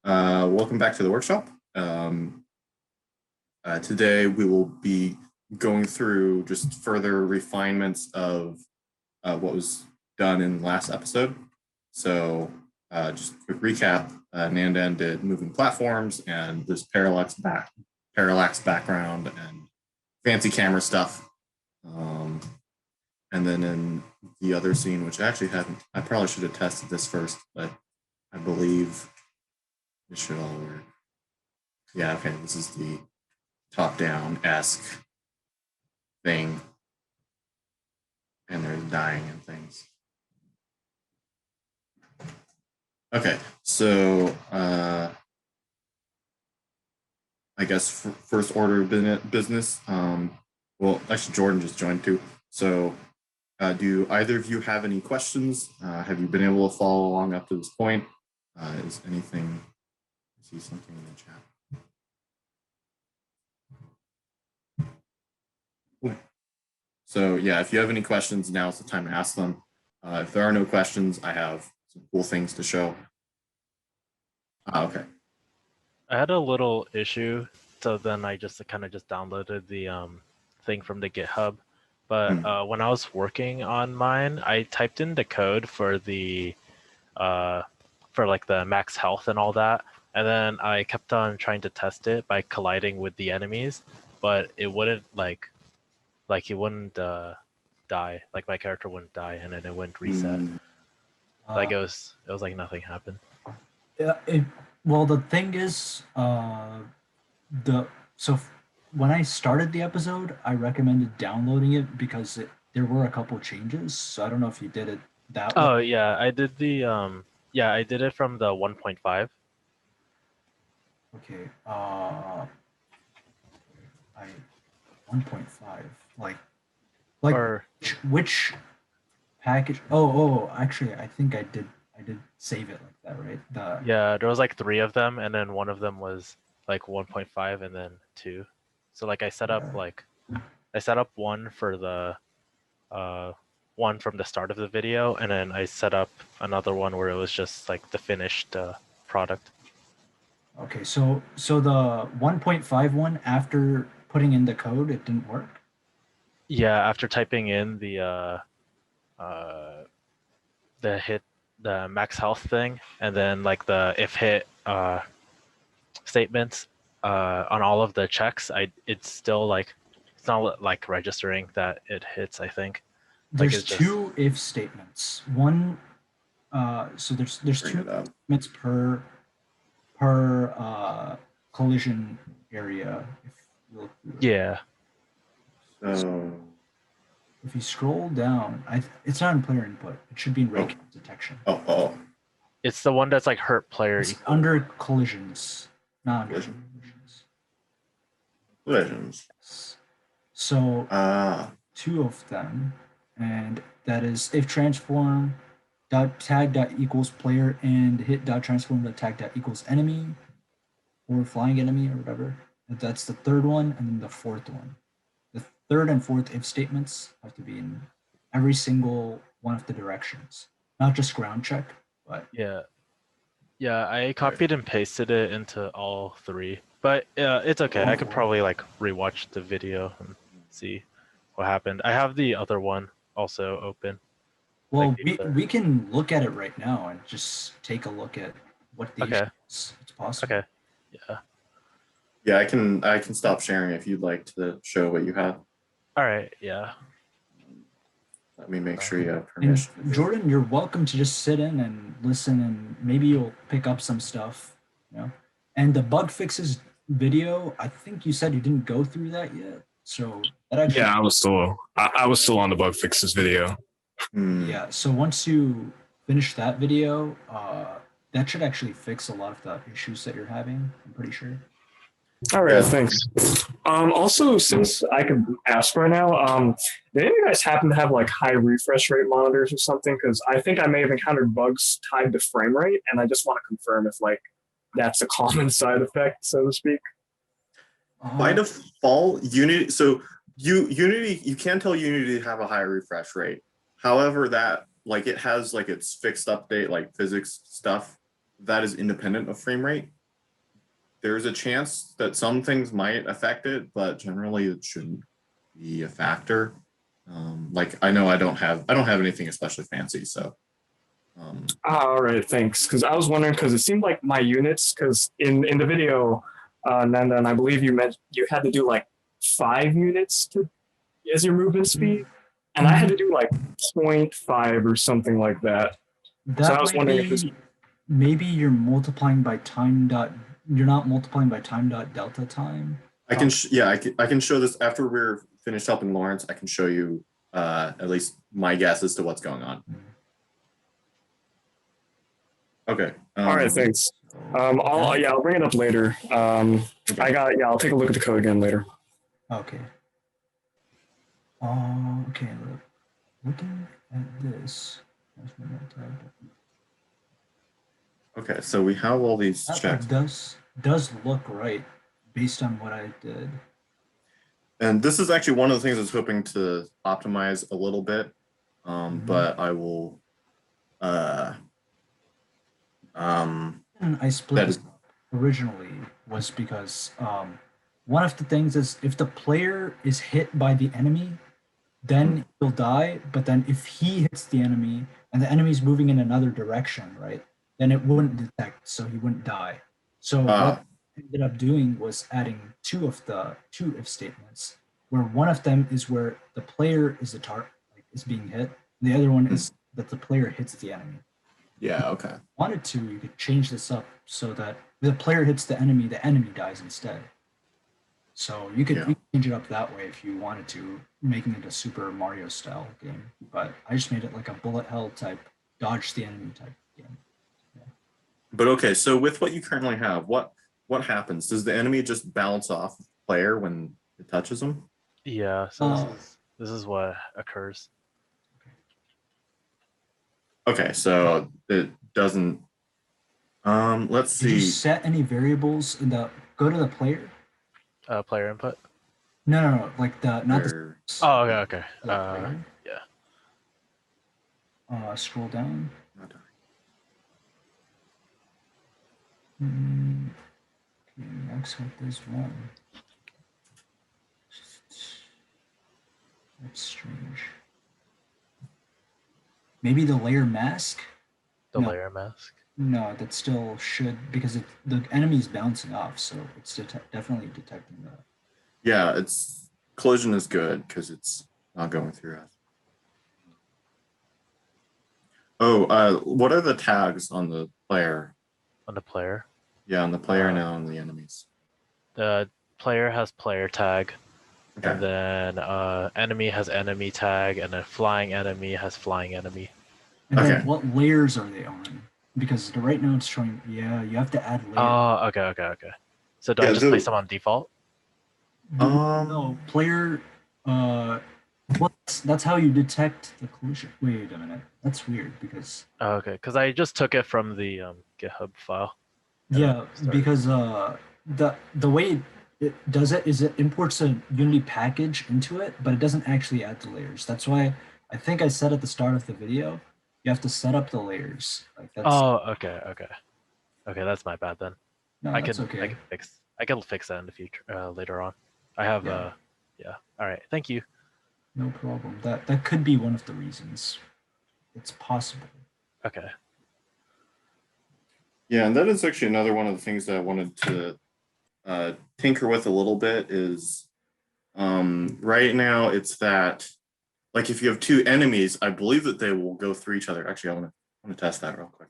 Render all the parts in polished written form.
Welcome back to the workshop. Today we will be going through just further refinements of what was done in the last episode. So just a quick recap, Nandan did moving platforms and this parallax background and fancy camera stuff. And then in the other scene, which I actually hadn't, I probably should have tested this first, but I believe it should all work. Yeah, okay, this is the top-down-esque thing. And there's dying and things. Okay, so I guess first order of business. Well, actually, Jordan just joined too. So do either of you have any questions? Have you been able to follow along up to this point? Is anything, I see something in the chat. So yeah, if you have any questions, now's the time to ask them. If there are no questions, I have some cool things to show. Okay. I had a little issue, so then I just kind of downloaded the thing from the GitHub. But when I was working on mine, I typed in the code for the like the max health and all that, and then I kept on trying to test it by colliding with the enemies, but it wouldn't like he wouldn't die, like my character wouldn't die, and then it wouldn't reset. Like it was like nothing happened. Yeah. Well, the thing is, so when I started the episode, I recommended downloading it because there were a couple changes. So I don't know if you did it that way. Oh yeah, I did the I did it from the 1.5. Okay. 1.5. Like or which package? Oh, actually, I think I did save it like that, right? Yeah, there was like 3 of them, and then one of them was like 1.5 and then 2. So like I set up one for the one from the start of the video, and then I set up another one where it was just like the finished product. Okay, so the 1.5 one, after putting in the code, it didn't work? Yeah, after typing in the max health thing, and then like the if hit statements on all of the checks, it's still like it's not like registering that it hits, I think. There's like two if statements. One so there's two statements per collision area. Yeah. So if you scroll down, it's not in player input. It should be in red detection. Oh. It's the one that's like hurt player. It's under collisions, not under collisions. So 2 of them, and that is if transform tag equals player and hit transform tag equals enemy or flying enemy or whatever. That's the 3rd one, and then the 4th one. The 3rd and 4th if statements have to be in every single one of the directions, not just ground check, but yeah, I copied and pasted it into all 3, but it's okay. I could probably like rewatch the video and see what happened. I have the other one also open. Well, we can look at it right now and just take a look at what the issue is. It's possible. Okay. Yeah, I can stop sharing if you'd like to show what you have. All right. Yeah. Let me make sure you have permission. And Jordan, you're welcome to just sit in and listen, and maybe you'll pick up some stuff. And the bug fixes video, I think you said you didn't go through that yet. So that actually, yeah, I was still on the bug fixes video. Yeah. So once you finish that video, that should actually fix a lot of the issues that you're having, I'm pretty sure. All right, thanks. Also, since I can ask right now, do any of you guys happen to have like high refresh rate monitors or something? Because I think I may have encountered bugs tied to frame rate, and I just want to confirm if like that's a common side effect, so to speak. By default, Unity. So Unity, you can tell Unity to have a high refresh rate. However, that like it has like its fixed update, like physics stuff that is independent of frame rate. There's a chance that some things might affect it, but generally it shouldn't be a factor. Like I know I don't have anything especially fancy, so. All right, thanks. Because I was wondering, because it seemed like my units, because in the video, Nanda, and I believe you meant you had to do like 5 units as your movement speed, and I had to do like 0.5 or something like that. That so I was wondering if maybe you're multiplying by time dot. You're not multiplying by time dot delta time. I can I can show this after we're finished up in Lawrence. I can show you at least my guess as to what's going on. Okay. All right, thanks. I'll bring it up later. Okay. I'll take a look at the code again later. Okay. Okay. Looking at this. Okay, so we have all these checks. Does look right based on what I did. And this is actually one of the things I was hoping to optimize a little bit, but I will. And I split it originally was because one of the things is if the player is hit by the enemy, then he'll die. But then if he hits the enemy and the enemy's moving in another direction, right, then it wouldn't detect, so he wouldn't die. So what I ended up doing was adding two if statements, where one of them is where the player is is being hit, and the other one is that the player hits the enemy. Yeah, okay. If you wanted to, you could change this up so that the player hits the enemy dies instead. So you could change it up that way if you wanted to, making it a Super Mario style game. But I just made it like a bullet hell type, dodge the enemy type game. Yeah. But okay, so with what you currently have, what happens? Does the enemy just bounce off the player when it touches him? Yeah, so this is what occurs. Okay, so it doesn't. Let's see. Did you set any variables in the? Go to the player. Player input. No, like the not the. Oh, okay. Yeah. Scroll down. Okay, next what there's one. That's strange. Maybe the layer mask? Layer mask? No, that still should, because the enemy's bouncing off, so it's definitely detecting that. Yeah, it's collision is good because it's not going through us. Oh, what are the tags on the player? On the player? Yeah, on the player and on the enemies. The player has player tag. Okay. And then enemy has enemy tag, and then flying enemy has flying enemy. And then what layers are they on? Because right now it's showing, you have to add layers. Oh, okay. So do I just place them on default? No, player, that's how you detect the collision. Wait a minute, that's weird because... Oh, okay, because I just took it from the GitHub file. Yeah, because the way it does it is it imports a Unity package into it, but it doesn't actually add the layers. That's why I think I said at the start of the video, you have to set up the layers. Like that's, okay, that's my bad then. No, I can fix that in the future later on. I have All right, thank you. No problem. That could be one of the reasons. It's possible. Okay. Yeah, and that is actually another one of the things that I wanted to tinker with a little bit is right now it's that like if you have two enemies, I believe that they will go through each other. Actually, I want to test that real quick.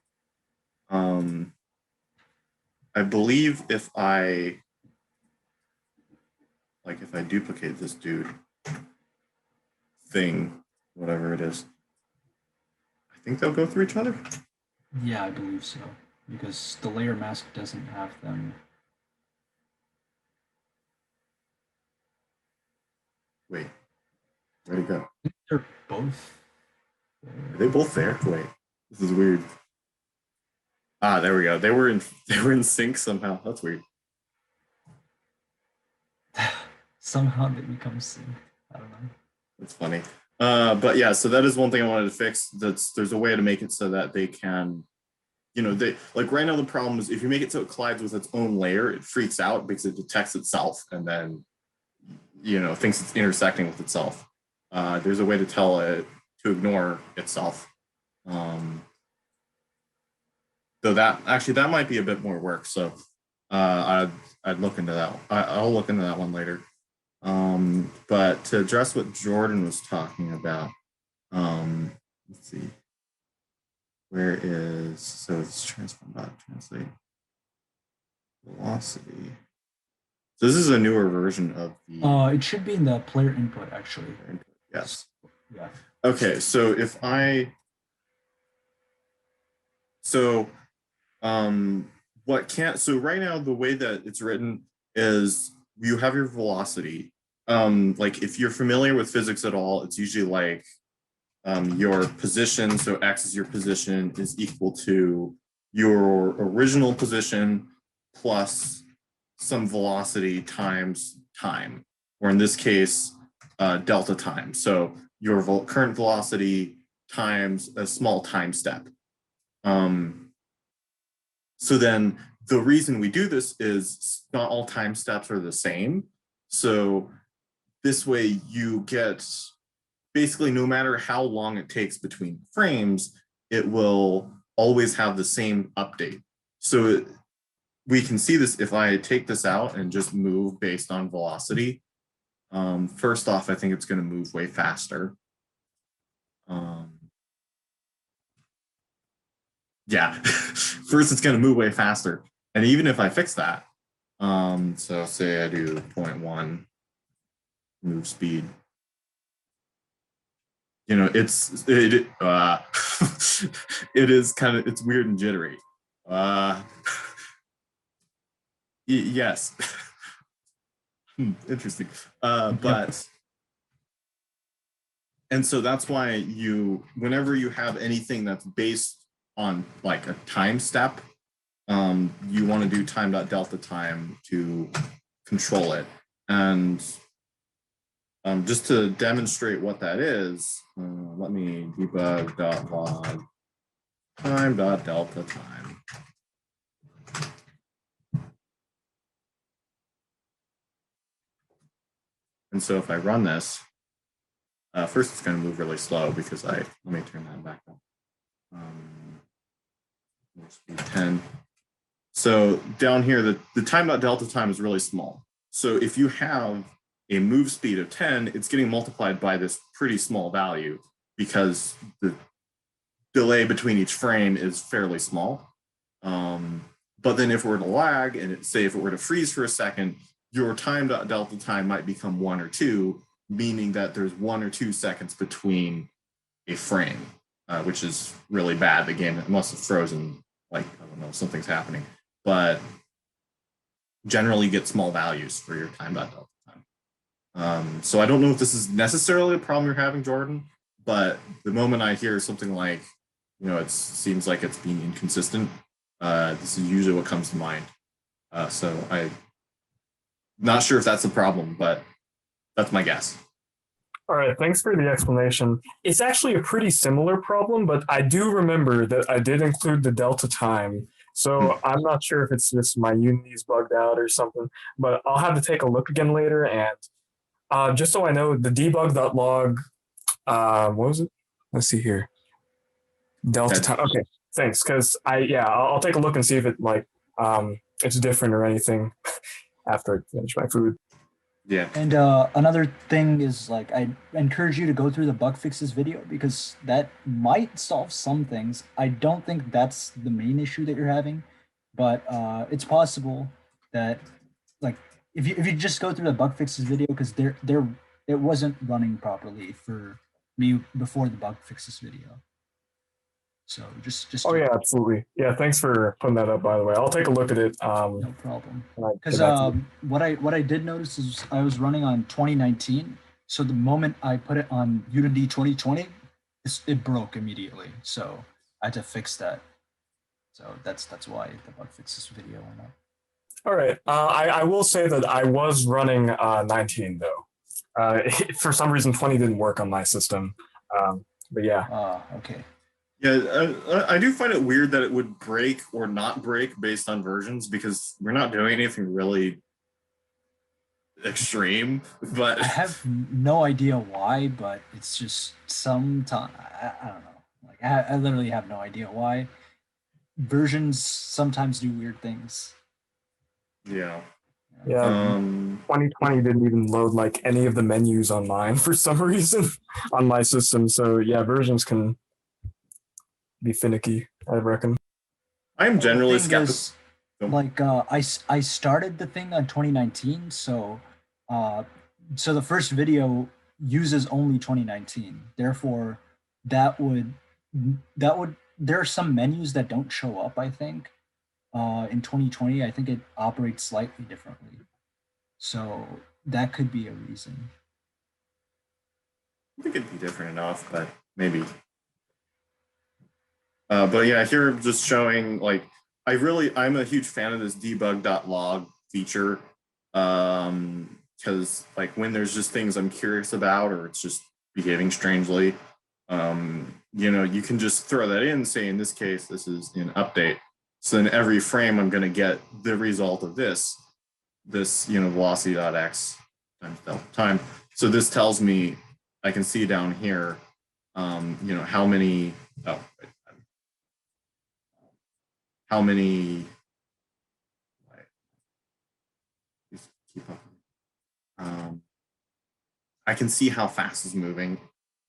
I believe if I duplicate this dude thing, whatever it is, I think they'll go through each other. Yeah, I believe so, because the layer mask doesn't have them. Wait, where'd it go? They're both. Are they both there? Wait, this is weird. Ah, there we go. They were in sync somehow. That's weird. Somehow they become sync. I don't know. That's funny. But yeah, so that is one thing I wanted to fix. There's a way to make it so that they can they like right now the problem is if you make it so it collides with its own layer, it freaks out because it detects itself and then thinks it's intersecting with itself. There's a way to tell it to ignore itself. Though that might be a bit more work. So I'd look into that. I'll look into that one later. But to address what Jordan was talking about, let's see. Where is, so it's transform.translate velocity. So this is a newer version of the. It should be in the player input, actually. Yes. Yeah. Okay, so if I. So, so right now the way that it's written is you have your velocity. Like if you're familiar with physics at all, it's usually like your position, so x is your position, is equal to your original position plus some velocity times time, or in this case, delta time. So your current velocity times a small time step. So then the reason we do this is not all time steps are the same. So this way you get basically no matter how long it takes between frames, it will always have the same update. So we can see this if I take this out and just move based on velocity. First off, I think it's going to move way faster. Yeah, first it's going to move way faster. And even if I fix that, so say I do 0.1 move speed, it is kind of, it's weird and jittery. Yes. Interesting. But, and so that's why whenever you have anything that's based on like a time step, you want to do time.delta time to control it. And just to demonstrate what that is, let me debug.log time.delta time. And so if I run this, first it's going to move really slow because let me turn that back up. Speed 10. So down here, the time.delta time is really small. So if you have a move speed of 10, it's getting multiplied by this pretty small value because the delay between each frame is fairly small. But then if it were to lag, and say if it were to freeze for a second, your time.delta time might become 1 or 2, meaning that there's 1 or 2 seconds between a frame, which is really bad. The game must have frozen, like, I don't know, something's happening. But generally you get small values for your time.delta time. So I don't know if this is necessarily a problem you're having, Jordan, but the moment I hear something like, it seems like it's being inconsistent, this is usually what comes to mind. So I'm not sure if that's a problem, but that's my guess. All right, thanks for the explanation. It's actually a pretty similar problem, but I do remember that I did include the delta time. So I'm not sure if it's just my Unity's bugged out or something, but I'll have to take a look again later. And just so I know, the debug.log, what was it? Let's see here. Delta time. Okay, thanks. Because I'll take a look and see if it's different or anything after I finish my food. Yeah. And another thing is, I encourage you to go through the bug fixes video because that might solve some things. I don't think that's the main issue that you're having, but it's possible that if you just go through the bug fixes video, because it wasn't running properly for me before the bug fixes video. So just oh yeah, absolutely. Yeah, thanks for putting that up, by the way. I'll take a look at it. No problem. Because what I did notice is I was running on 2019. So the moment I put it on Unity 2020, it broke immediately. So I had to fix that. So that's why the bug fixes video went up. All right. I will say that I was running 19 though. For some reason, 20 didn't work on my system. But yeah. Okay. Yeah, I do find it weird that it would break or not break based on versions because we're not doing anything really extreme. But I have no idea why, but it's just sometimes I don't know. Like I literally have no idea why. Versions sometimes do weird things. yeah. Yeah, 2020 didn't even load like any of the menus on mine for some reason on my system. So yeah, versions can be finicky, I reckon. I'm generally The thing skeptical. is, like I started the thing on 2019, so so the first video uses only 2019. Therefore, that would there are some menus that don't show up, I think. In 2020, I think it operates slightly differently. So that could be a reason. I think it'd be different enough, but maybe. But yeah, here just showing like I'm a huge fan of this debug.log feature. Because like when there's just things I'm curious about or it's just behaving strangely, you can just throw that in, say in this case, this is an update. So in every frame, I'm going to get the result of this velocity.x times delta time. So this tells me, I can see down here, how many, keep up. I can see how fast it's moving,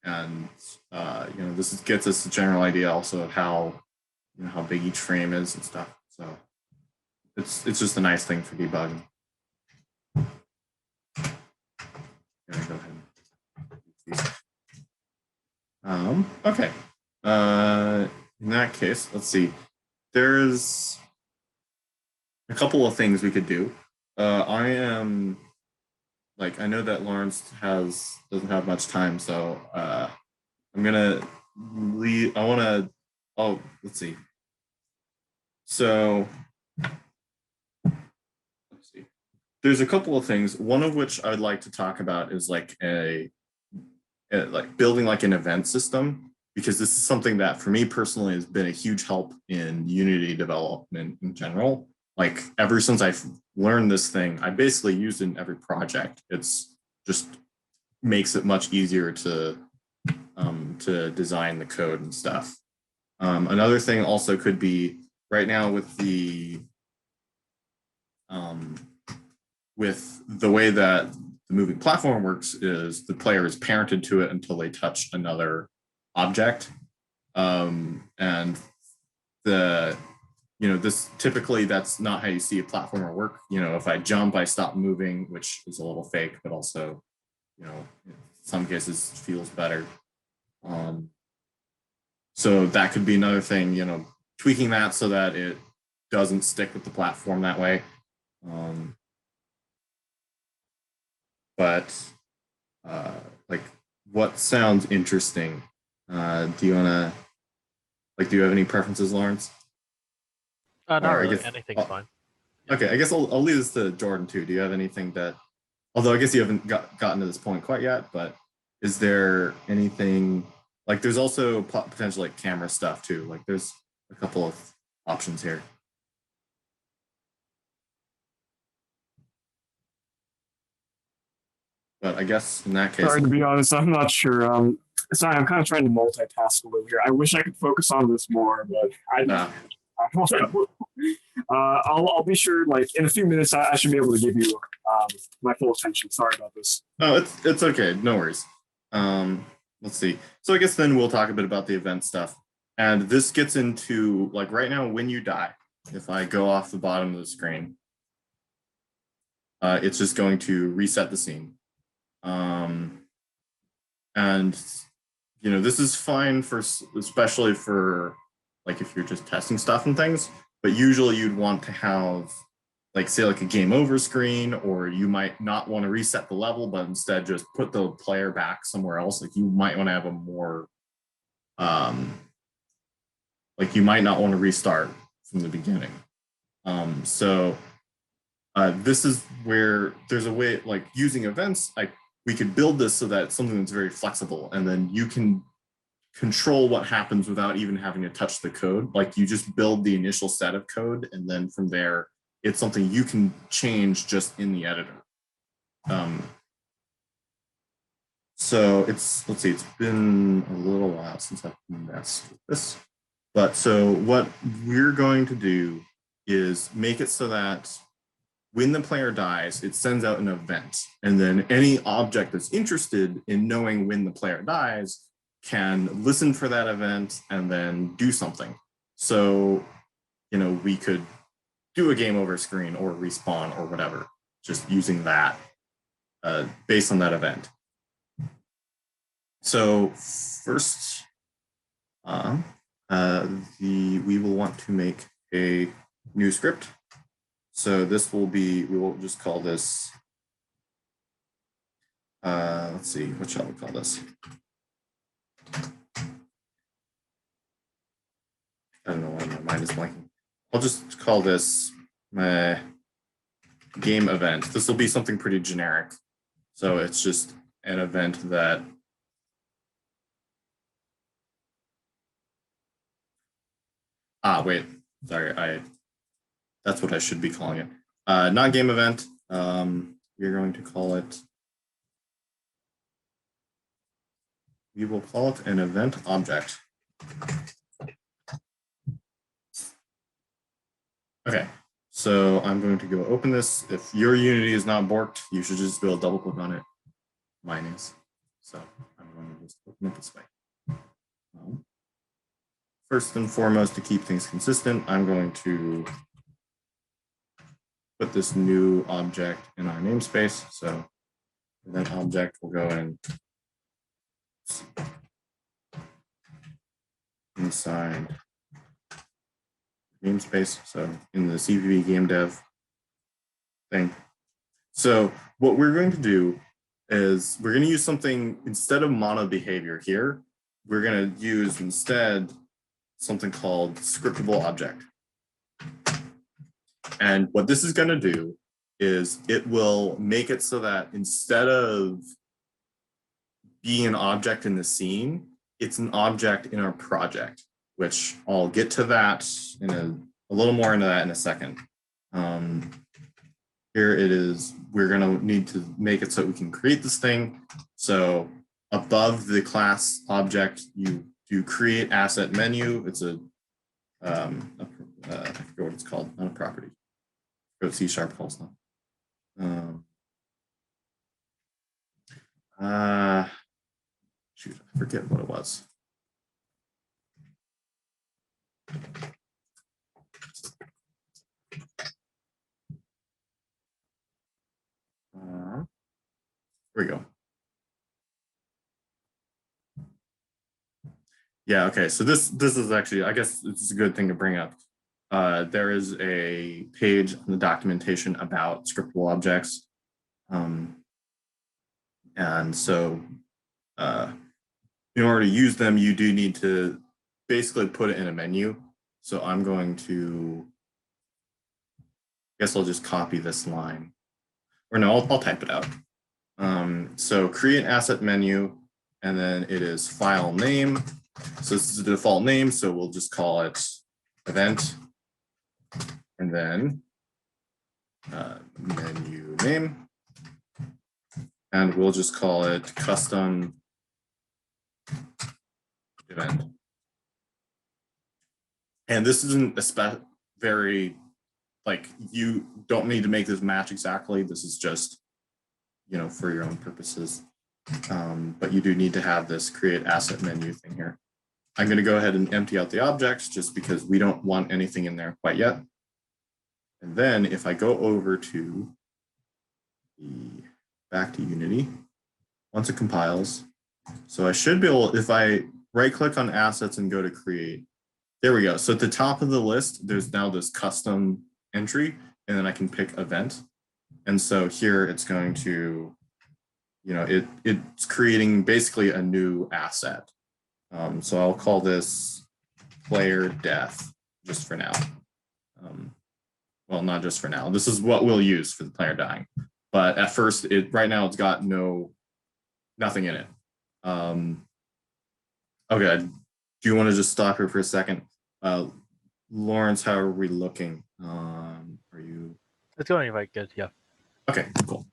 and this gets us a general idea also of how big each frame is and stuff. So it's just a nice thing for debugging. Go ahead. Okay. In that case, let's see. There's a couple of things we could do. I know that Lawrence doesn't have much time, so I'm gonna leave. Let's see. So let's see. There's a couple of things. One of which I'd like to talk about is like building like an event system, because this is something that for me personally has been a huge help in Unity development in general. Like ever since I've learned this thing, I basically use it in every project. It's just makes it much easier to design the code and stuff. Another thing also could be right now with the way that the moving platform works is the player is parented to it until they touch another object, and this typically that's not how you see a platformer work. If I jump, I stop moving, which is a little fake, but also, in some cases feels better. So that could be another thing, tweaking that so that it doesn't stick with the platform that way. But what sounds interesting? Do you have any preferences, Lawrence? Not really. Anything's fine. Okay, I guess I'll leave this to Jordan too. Do you have anything that, although I guess you haven't gotten to this point quite yet, but is there anything, there's also potential camera stuff too. There's a couple of options here. But I guess in that case, sorry, to be honest, I'm not sure. Sorry, I'm kind of trying to multitask a little here. I wish I could focus on this more, but I'll be sure. In a few minutes, I should be able to give you my full attention. Sorry about this. Oh, it's okay. No worries. Let's see. So I guess then we'll talk a bit about the event stuff, and this gets into right now when you die. If I go off the bottom of the screen, it's just going to reset the scene. And this is fine especially for if you're just testing stuff and things, but usually you'd want to have say a game over screen, or you might not want to reset the level, but instead just put the player back somewhere else. You might want to have a more you might not want to restart from the beginning. So this is where there's a way using events. We could build this so that it's something that's very flexible, and then you can control what happens without even having to touch the code. Like you just build the initial set of code, and then from there, it's something you can change just in the editor. So let's see, it's been a little while since I've messed with this. But so what we're going to do is make it so that when the player dies, it sends out an event. And then any object that's interested in knowing when the player dies can listen for that event and then do something. So, you know, we could do a game over screen or respawn or whatever, just using that based on that event. So first, we will want to make a new script. So this will be, we will just call this, let's see, what shall we call this? I don't know why my mind is blanking. I'll just call this my game event. This will be something pretty generic. So it's just an event that wait, sorry, that's what I should be calling it. Not game event. We're going to call it, we will call it an event object. Okay, so I'm going to go open this. If your Unity is not borked, you should just be able to double click on it. Mine is. So I'm going to just open it this way. First and foremost, to keep things consistent, I'm going to put this new object in our namespace. So event object will go in inside namespace, so in the CVV game dev thing. So what we're going to do is we're going to use something, instead of mono behavior here, we're going to use instead something called Scriptable Object. And what this is going to do is it will make it so that instead of being an object in the scene, it's an object in our project, which I'll get to that in a little more into that in a second. Here it is, we're gonna need to make it so we can create this thing. So above the class object, you do create asset menu. It's I forget what it's called, not a property. Go C# calls now. Shoot, I forget what it was. Here we go. Yeah, okay, so this is actually, I guess it's a good thing to bring up. There is a page on the documentation about scriptable objects. And so in order to use them, you do need to basically put it in a menu. So I'm going to, I guess I'll just copy this line. Or no, I'll type it out. So create asset menu, and then it is file name. So this is the default name, so we'll just call it event. And then menu name. And we'll just call it custom event. And this isn't a very, like, you don't need to make this match exactly. This is just, you know, for your own purposes. But you do need to have this create asset menu thing here. I'm going to go ahead and empty out the objects just because we don't want anything in there quite yet. And then if I go over to back to Unity, once it compiles, so I should be able, if I right click on assets and go to create, there we go. So at the top of the list, there's now this custom entry, and then I can pick event. And so here it's going to, you know, it's creating basically a new asset. So I'll call this player death just for now. Well, not just for now. This is what we'll use for the player dying. But at first, right now it's got nothing in it. Okay. Do you want to just stop here for a second? Lawrence, how are we looking? Are you? It's going quite good. Yeah. Okay, cool.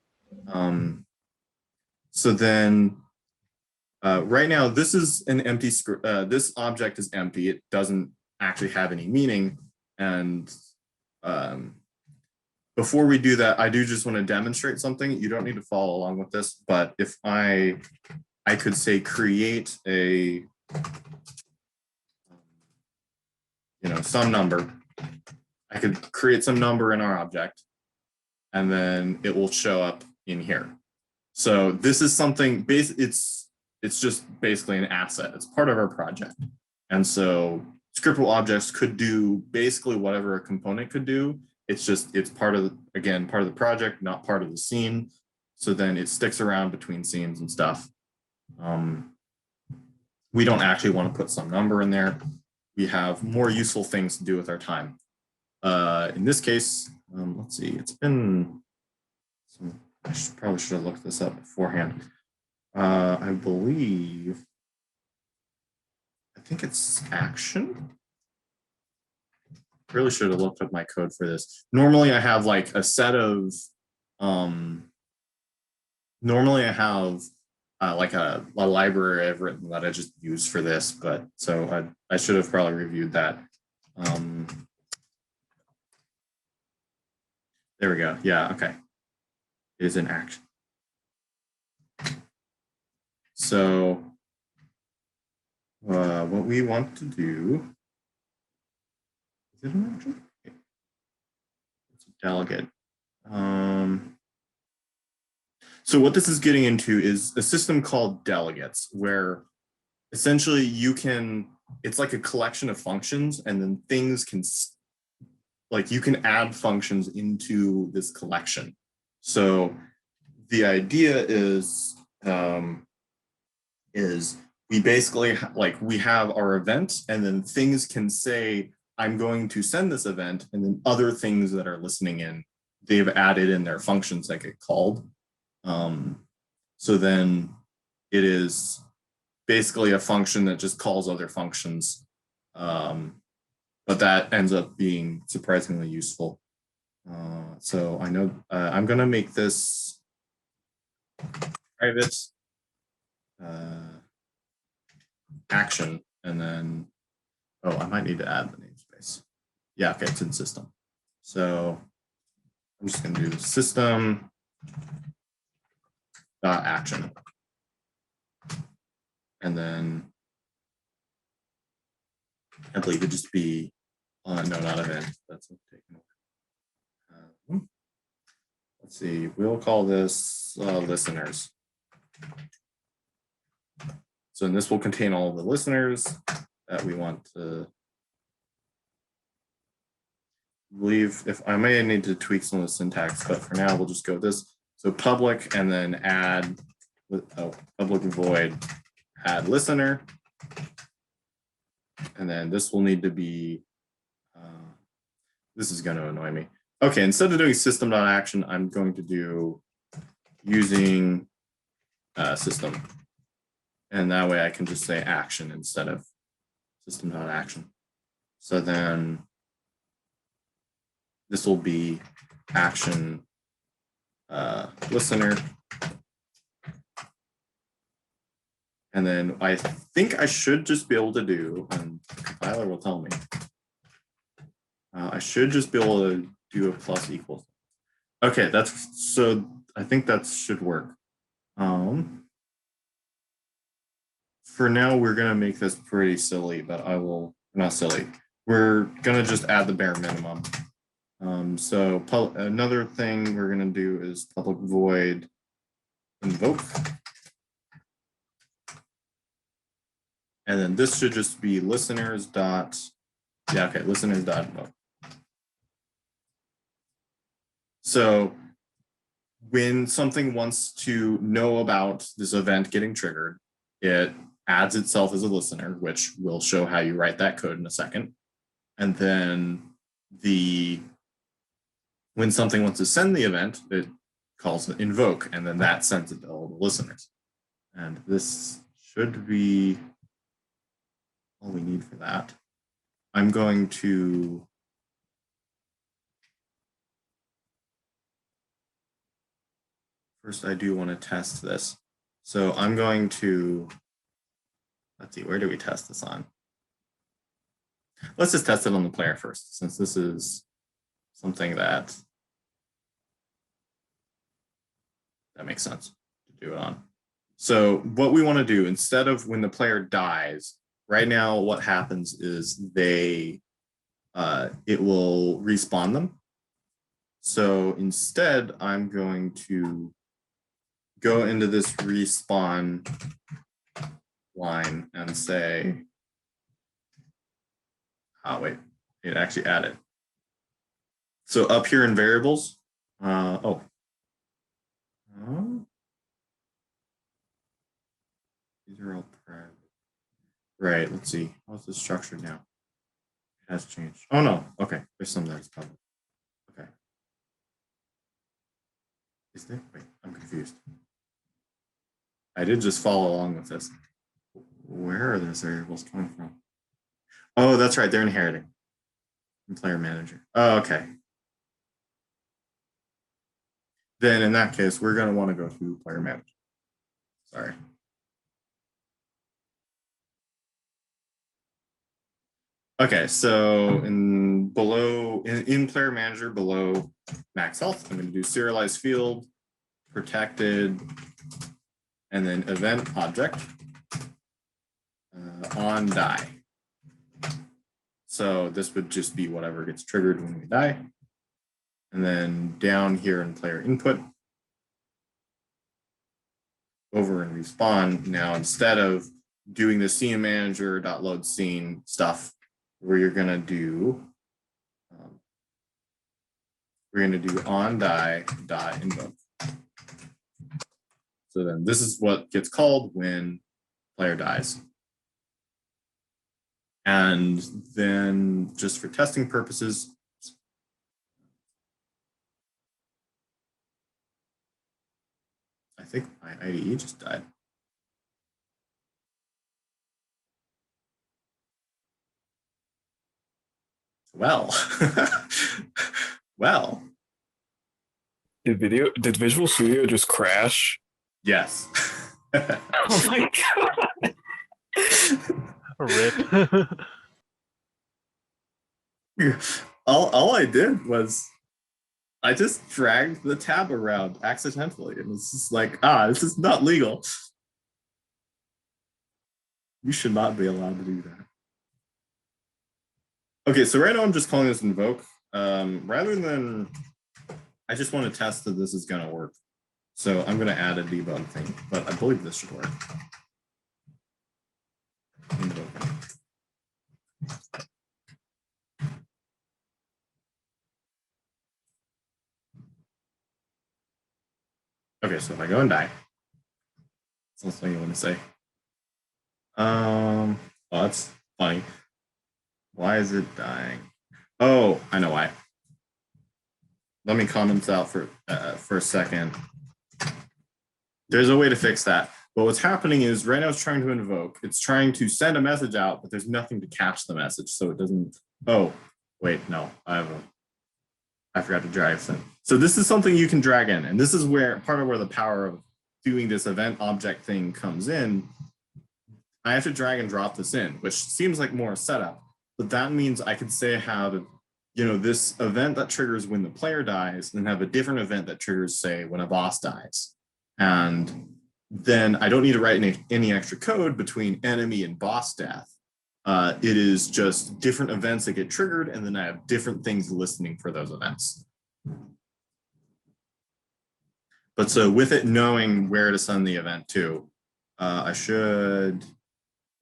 So then right now, this is an empty script. This object is empty. It doesn't actually have any meaning. And before we do that, I do just want to demonstrate something. You don't need to follow along with this, but if I could say create a, some number. I could create some number in our object, and then it will show up in here. So this is something it's just basically an asset. It's part of our project. And so scriptable objects could do basically whatever a component could do. It's part of the project, not part of the scene. So then it sticks around between scenes and stuff. We don't actually want to put some number in there. We have more useful things to do with our time. In this case, let's see, it's been I probably should have looked this up beforehand. I think it's action. Really should have looked up my code for this. Normally I have like a set of, normally I have like a library I've written that I just use for this, but so I should have probably reviewed that. There we go. Yeah, okay. It is an action. So what we want to do, is it an action? Okay. It's a delegate. So what this is getting into is a system called delegates, where essentially it's like a collection of functions, and then things can, like you can add functions into this collection. So the idea is we basically we have our event, and then things can say, I'm going to send this event, and then other things that are listening in, they've added in their functions that get called. So then it is basically a function that just calls other functions. But that ends up being surprisingly useful. So I know I'm going to make this private action, and then, I might need to add the namespace. Yeah, okay, it's in system. So I'm just going to do system dot action, and then I believe it'd just be no, not event. That's taken over. Let's see. We'll call this listeners. So this will contain all of the listeners that we want to. I believe if I may need to tweak some of the syntax, but for now we'll just go with this. So public, and then add public void add listener, and then this will need to be. This is going to annoy me. Okay, instead of doing system.action, I'm going to do using system, and that way I can just say action instead of system.action. So then this will be action listener. And then I think I should just be able to do, and the compiler will tell me, I should just be able to do a plus equals. Okay, so I think that should work. For now, we're gonna make this pretty silly, but not silly. We're gonna just add the bare minimum. So another thing we're gonna do is public void invoke. And then this should just be listeners dot, listeners dot invoke. So when something wants to know about this event getting triggered, it adds itself as a listener, which will show how you write that code in a second. And then when something wants to send the event, it calls it invoke, and then that sends it to all the listeners. And this should be all we need for that. I'm going to first, I do want to test this. So I'm going to, let's see, where do we test this on? Let's just test it on the player first, since this is something that makes sense to do it on. So what we want to do, instead of when the player dies, right now what happens is it will respawn them. So instead, I'm going to go into this respawn line and say, wait, it actually added. So up here in variables, these are all private. Right, let's see. How's this structured now? It has changed. Oh no, okay, there's some that's public. Okay. Is there? Wait, I'm confused. I did just follow along with this. Where are those variables coming from? Oh, that's right, they're inheriting from player manager. Oh, okay. Then in that case, we're going to want to go to player manager. Sorry. Okay, so in player manager below max health, I'm going to do serialized field, protected, and then event object on die. So this would just be whatever gets triggered when we die. And then down here in player input, over in respawn, now instead of doing the scene manager.load scene stuff, we're going to do on die dot invoke. So then this is what gets called when player dies. And then just for testing purposes, I think my IDE just died. Well, well. Did Visual Studio just crash? Yes. Oh my god. Rip. all I did was I just dragged the tab around accidentally, and it's just like, this is not legal. You should not be allowed to do that. Okay, so right now I'm just calling this invoke. Rather than, I just want to test that this is going to work. So I'm going to add a debug thing, but I believe this should work. Invoke. Okay, so if I go and die, that's something you want to say. Oh, that's funny. Why is it dying? Oh, I know why. Let me comment out for a second. There's a way to fix that. But what's happening is right now it's trying to invoke. It's trying to send a message out, but there's nothing to catch the message, so it doesn't. Oh, wait, no, I forgot to drag this in. So this is something you can drag in, and this is where part of where the power of doing this event object thing comes in. I have to drag and drop this in, which seems like more setup, but that means I could say I have, this event that triggers when the player dies, and have a different event that triggers, say, when a boss dies. And then I don't need to write any extra code between enemy and boss death. It is just different events that get triggered, and then I have different things listening for those events. But so with it knowing where to send the event to, I should,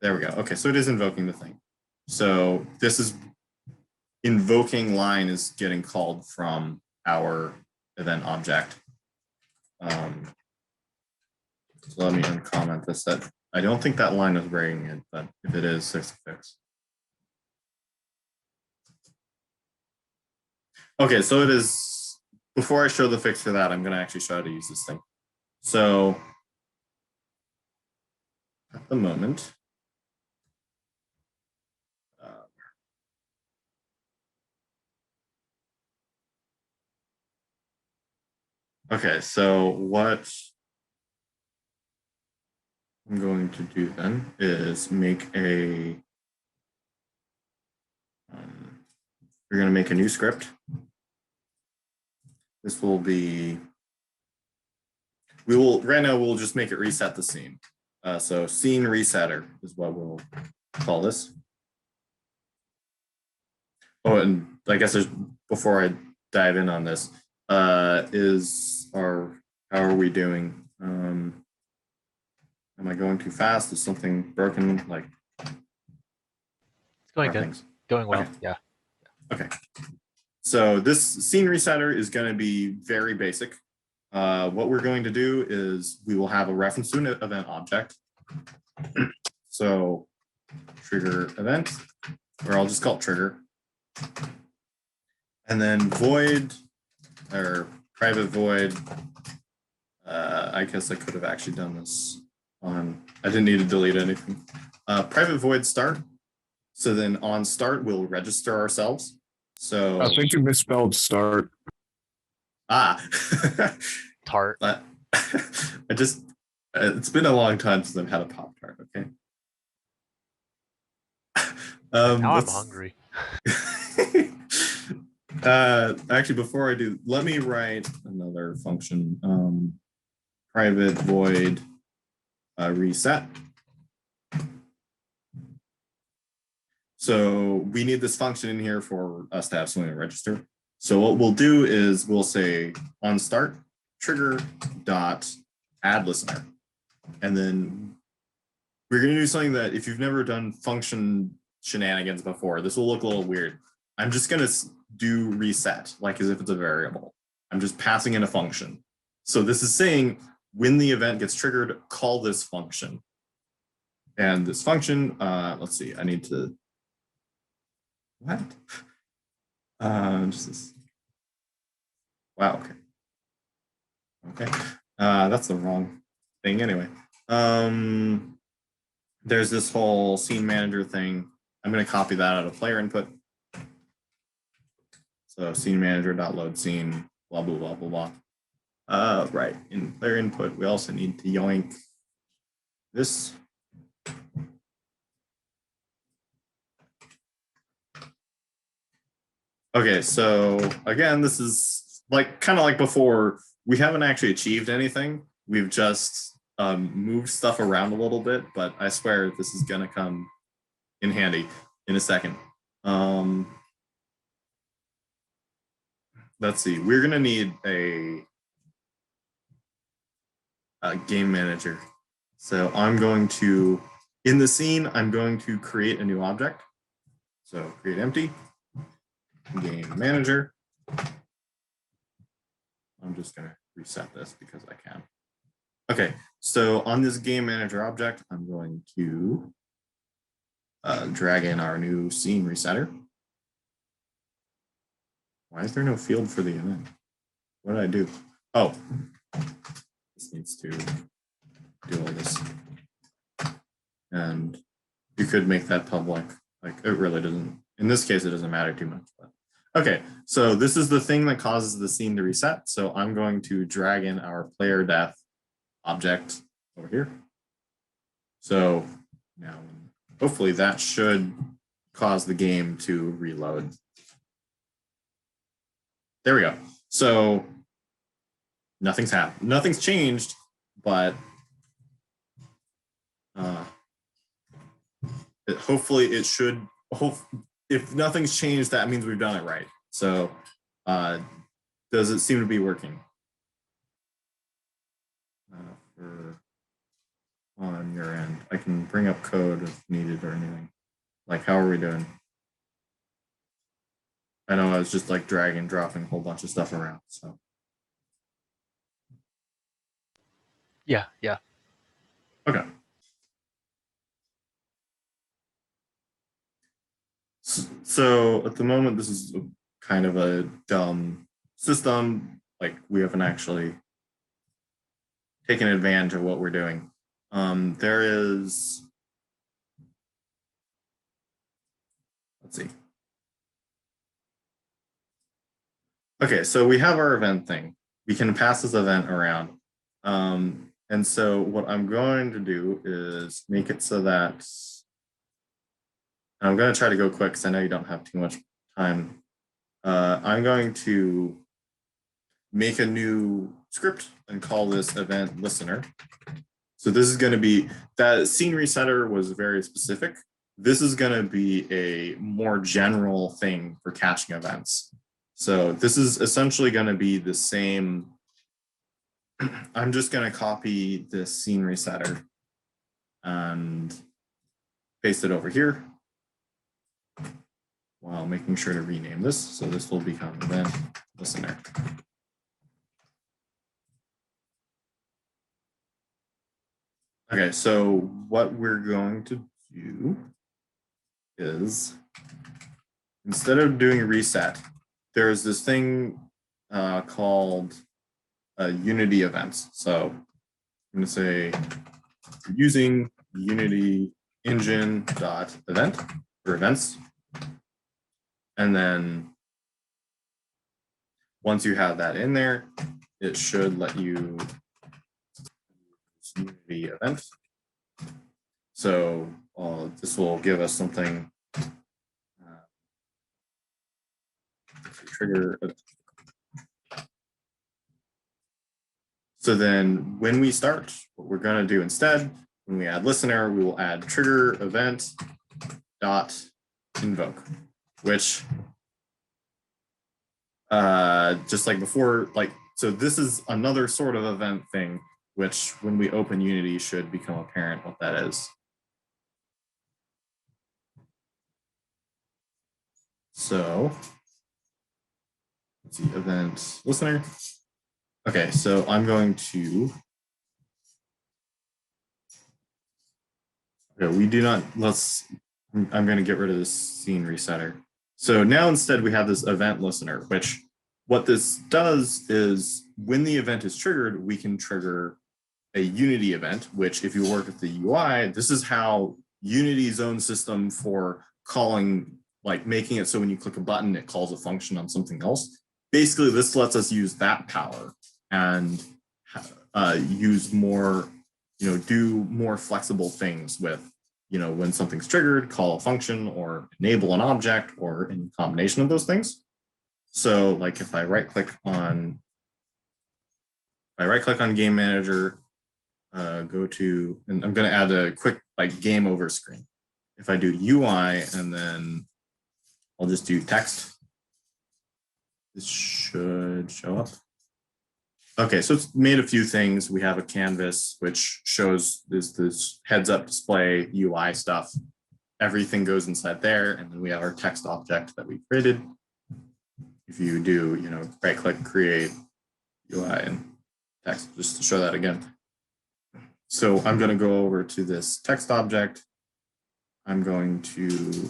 there we go. Okay, so it is invoking the thing. So this is invoking line is getting called from our event object. So let me uncomment this. That I don't think that line is breaking it, but if it is, there's a fix. Okay, so it is, before I show the fix for that, I'm going to actually show how to use this thing. So at the moment, Okay, so what I'm going to do then is make we're going to make a new script. This will be, right now we'll just make it reset the scene. So scene resetter is what we'll call this. Oh, and I guess before I dive in on this, how are we doing? Am I going too fast? Is something broken? Like, It's going good. Things? Going well. Okay. Yeah. Okay. So this scene resetter is going to be very basic. What we're going to do is we will have a reference to an event object. So trigger event, or I'll just call it trigger. And then void or private void. I guess I could have actually done this on, I didn't need to delete anything. Private void start. So then on start, we'll register ourselves. So I think you misspelled start. Tart. It's been a long time since I've had a Pop-Tart, okay? Now I'm hungry. Actually, before I do, let me write another function. Private void reset. So we need this function in here for us to have something to register. So what we'll do is we'll say on start trigger dot add listener. And then we're going to do something that if you've never done function shenanigans before, this will look a little weird. I'm just going to do reset, like as if it's a variable. I'm just passing in a function. So this is saying when the event gets triggered, call this function. And this function, let's see, I need to, what? Just this. Wow, okay. Okay, that's the wrong thing anyway. There's this whole scene manager thing. I'm going to copy that out of player input. So scene manager.load scene, blah, blah, blah, blah, blah. Right, in player input, we also need to yoink this. Okay, so again, this is like kind of like before. We haven't actually achieved anything. We've just moved stuff around a little bit, but I swear this is going to come in handy in a second. Let's see. We're going to need a game manager. So I'm going to, in the scene, I'm going to create a new object. So create empty, game manager. I'm just going to reset this because I can. Okay, so on this game manager object, I'm going to drag in our new scene resetter. Why is there no field for the event? What did I do? Oh, this needs to do all this. And you could make that public. Like it really doesn't, in this case, it doesn't matter too much. But okay, so this is the thing that causes the scene to reset. So I'm going to drag in our player def object over here. So now hopefully that should cause the game to reload. There we go. So nothing's happened. Nothing's changed, but hopefully it should. If nothing's changed, that means we've done it right. So does it seem to be working? On your end, I can bring up code if needed or anything. Like, how are we doing? I know I was just like dragging, dropping a whole bunch of stuff around. So Yeah. okay. So at the moment, this is kind of a dumb system. Like we haven't actually taken advantage of what we're doing. There is, let's see. Okay, so we have our event thing. we can pass this event around. And so what I'm going to do is make it so that I'm going to try to go quick because I know you don't have too much time. I'm going to make a new script and call this event listener. So this is going to be, that scene resetter was very specific. This is going to be a more general thing for catching events. So this is essentially going to be the same. I'm just going to copy this scene resetter and paste it over here while making sure to rename this. So this will become event listener. Okay, so what we're going to do is, instead of doing reset, there's this thing called Unity events. So I'm going to say using Unity engine dot event for events. And then once you have that in there, it should let you Unity event. So this will give us something trigger. So then when we start, what we're going to do instead, when we add listener, we will add trigger event dot invoke, which just like before, so this is another sort of event thing, which when we open Unity should become apparent what that is. So let's see, event listener. Okay, so I'm going to, okay, we do not, I'm going to get rid of this scene resetter. So now instead we have this event listener, which what this does is when the event is triggered, we can trigger a Unity event, which if you work with the UI, this is how Unity's own system for calling, like making it so when you click a button, it calls a function on something else. Basically, this lets us use that power and use more, do more flexible things with, when something's triggered, call a function or enable an object or any combination of those things. So like if I right click on game manager, go to, and I'm going to add a quick game over screen. If I do UI and then I'll just do text, this should show up. Okay, so it's made a few things. We have a canvas, which shows this heads up display UI stuff. Everything goes inside there. And then we have our text object that we created. If you do, right click, create UI and text, just to show that again. So I'm going to go over to this text object. I'm going to,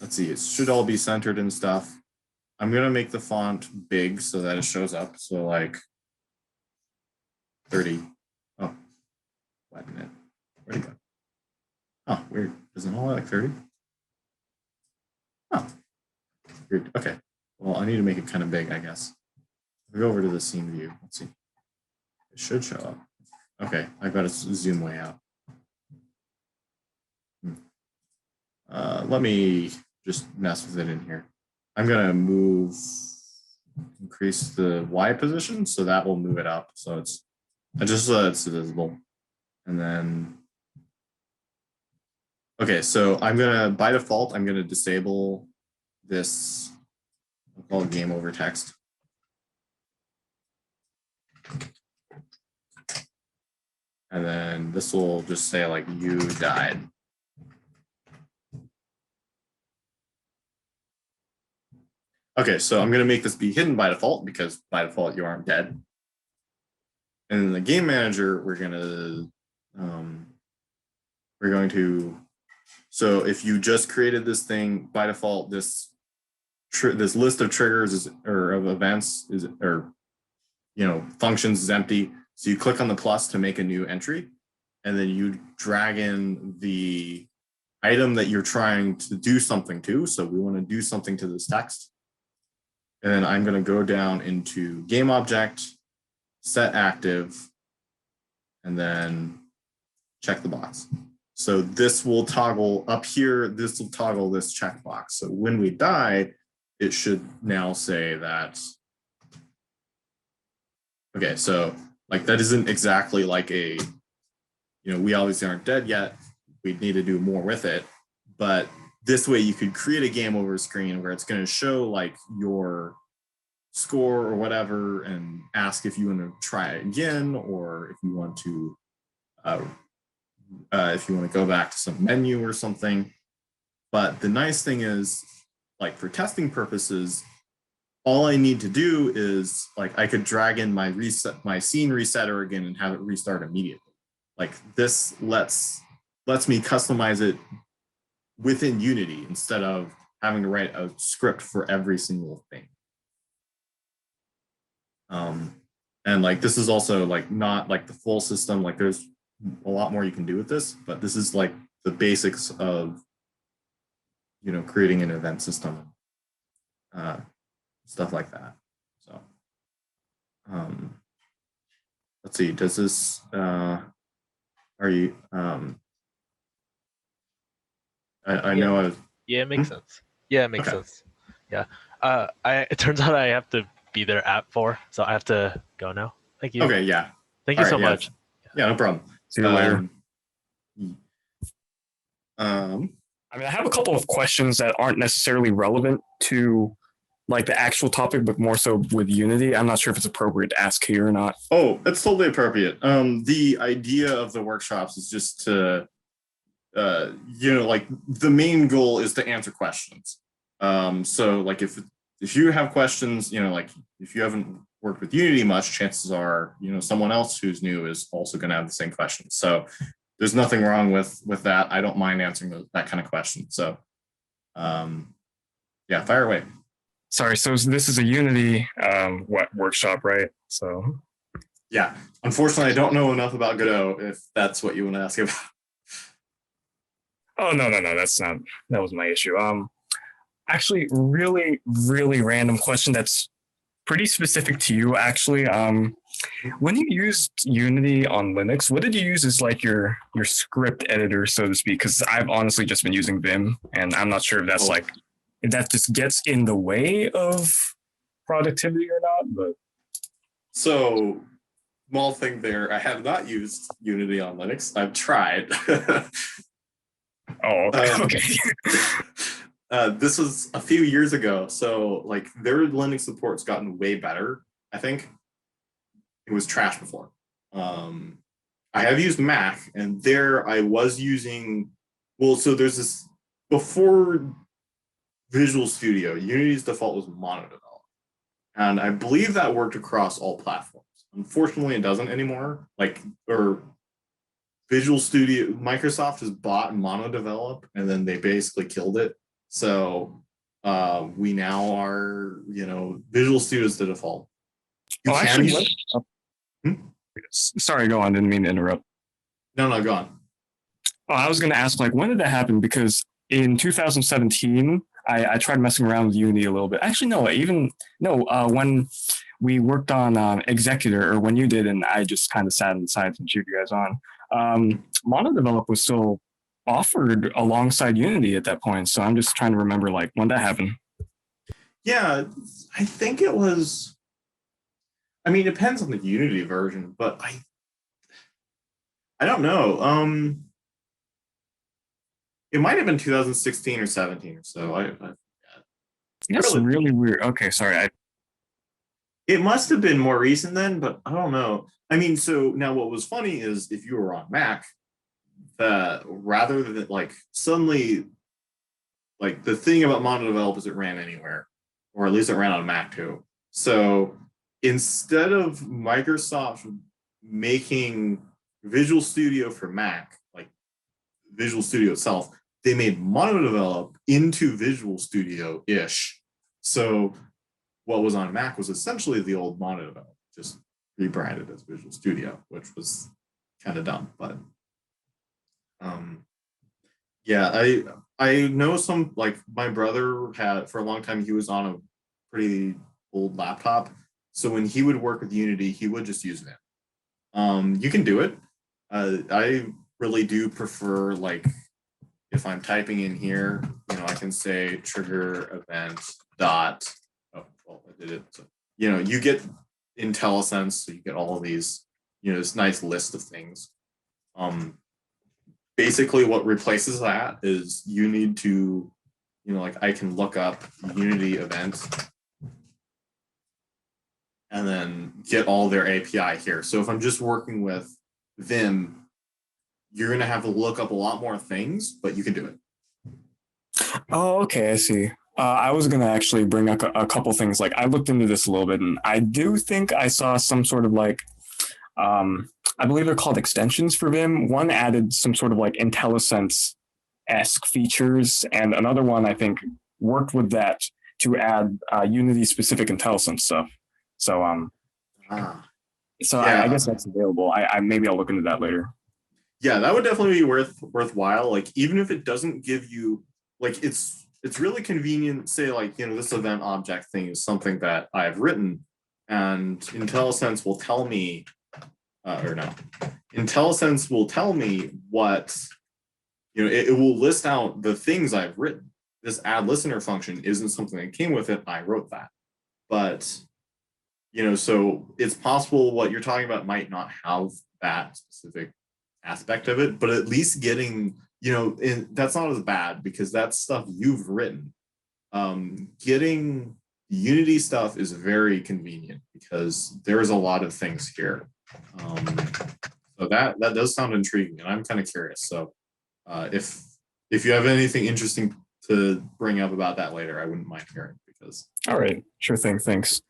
let's see, it should all be centered and stuff. I'm going to make the font big so that it shows up. So like 30. Oh, wait a minute. Where'd it go? Oh, weird. Isn't all like 30? Oh, weird. Okay. Well, I need to make it kind of big, I guess. I'll go over to the scene view. Let's see. It should show up. Okay, I've got to zoom way out. Let me just mess with it in here. I'm going to increase the Y position, so that will move it up. So it's just so that it's visible. And then, okay, so I'm going to, by default, I'm going to disable this, I'll call it game over text. And then this will just say like, you died. Okay, so I'm going to make this be hidden by default because by default you aren't dead. And in the game manager, we're going to, so if you just created this thing by default, this list of triggers or of events functions is empty. So you click on the plus to make a new entry, and then you drag in the item that you're trying to do something to. So we want to do something to this text. And then I'm going to go down into game object, set active, and then check the box. So this will toggle up here. This will toggle this checkbox. So when we die, it should now say that. Okay, so like that isn't exactly like a, we obviously aren't dead yet. We'd need to do more with it. But this way you could create a game over screen where it's going to show like your score or whatever and ask if you want to try it again, or if you want to go back to some menu or something. But the nice thing is, like for testing purposes, all I need to do is like I could drag in my scene resetter again and have it restart immediately. Like this lets me customize it within Unity instead of having to write a script for every single thing. And like this is also like not like the full system. Like there's a lot more you can do with this, but this is like the basics of creating an event system, stuff like that. So let's see, does this are you I know I was, yeah, it makes sense. Yeah, it makes sense. Yeah. It turns out I have to be there at 4, so I have to go now. Thank you. okay, yeah. Thank you so much. Yeah, no problem. See you later. I mean, I have a couple of questions that aren't necessarily relevant to like the actual topic, but more so with Unity. I'm not sure if it's appropriate to ask here or not. Oh, it's totally appropriate. The idea of the workshops is just to, like the main goal is to answer questions. So like if you have questions, like if you haven't worked with Unity much, chances are, someone else who's new is also going to have the same questions. So there's nothing wrong with that. I don't mind answering that kind of question. So, yeah, fire away. Sorry. So this is a Unity workshop, right? So. Yeah. Unfortunately, I don't know enough about Godot if that's what you want to ask about. Oh, no. That's not. That was my issue. Actually, really, really random question that's pretty specific to you, actually. When you used Unity on Linux, what did you use as like your script editor, so to speak? Because I've honestly just been using Vim, and I'm not sure if that's if that just gets in the way of productivity or not. But so, small thing there. I have not used Unity on Linux. I've tried. Oh, okay. This was a few years ago, so like their Linux support's gotten way better. I think it was trash before. I have used Mac, and there I was using. Well, so there's this before Visual Studio. Unity's default was monodevelop, and I believe that worked across all platforms. Unfortunately, it doesn't anymore. Visual Studio, Microsoft has bought monodevelop, and then they basically killed it. So we now are, Visual Studio is the default. Sorry, go on. Didn't mean to interrupt. No, go on. Oh, I was going to ask, when did that happen? Because in 2017, I tried messing around with Unity a little bit. Actually, when we worked on Executor, or when you did, and I just kind of sat inside and cheered you guys on, monodevelop was still offered alongside Unity at that point. So I'm just trying to remember when that happened. Yeah, I think it was, it depends on the Unity version, but I don't know. It might have been 2016 or 17 or so. That's really weird. Okay, sorry. It must have been more recent then, but I don't know. So now what was funny is if you were on Mac, rather than suddenly, the thing about monodevelop is it ran anywhere, or at least it ran on Mac too. So instead of Microsoft making Visual Studio for Mac, like Visual Studio itself, they made monodevelop into Visual Studio-ish. So what was on Mac was essentially the old monodevelop, just rebranded as Visual Studio, which was kind of dumb, but I know some, my brother had for a long time, he was on a pretty old laptop. So when he would work with Unity, he would just use Vim. You can do it. I really do prefer, like, if I'm typing in here, I can say trigger event dot. Oh, well, I did it. So, you get IntelliSense, so you get all of these, this nice list of things. Basically, what replaces that is you need to, like, I can look up Unity event and then get all their API here. So if I'm just working with Vim, you're going to have to look up a lot more things, but you can do it. Oh, okay, I see. I was going to actually bring up a couple things. Like, I looked into this a little bit, and I do think I saw some sort of like, I believe they're called extensions for Vim. One added some sort of like IntelliSense-esque features, and another one, I think, worked with that to add Unity-specific IntelliSense stuff. So, yeah. I guess that's available. I maybe I'll look into that later. Yeah, that would definitely be worthwhile. Like, even if it doesn't give you, like, it's really convenient. Say, like, this event object thing is something that I've written, and IntelliSense will tell me, IntelliSense will tell me what, it will list out the things I've written. This add listener function isn't something that came with it. I wrote that, but so it's possible what you're talking about might not have that specific aspect of it, but at least getting, that's not as bad because that's stuff you've written. Getting Unity stuff is very convenient because there's a lot of things here. So that does sound intriguing, and I'm kind of curious. So if you have anything interesting to bring up about that later, I wouldn't mind hearing. Because all right, sure thing, thanks.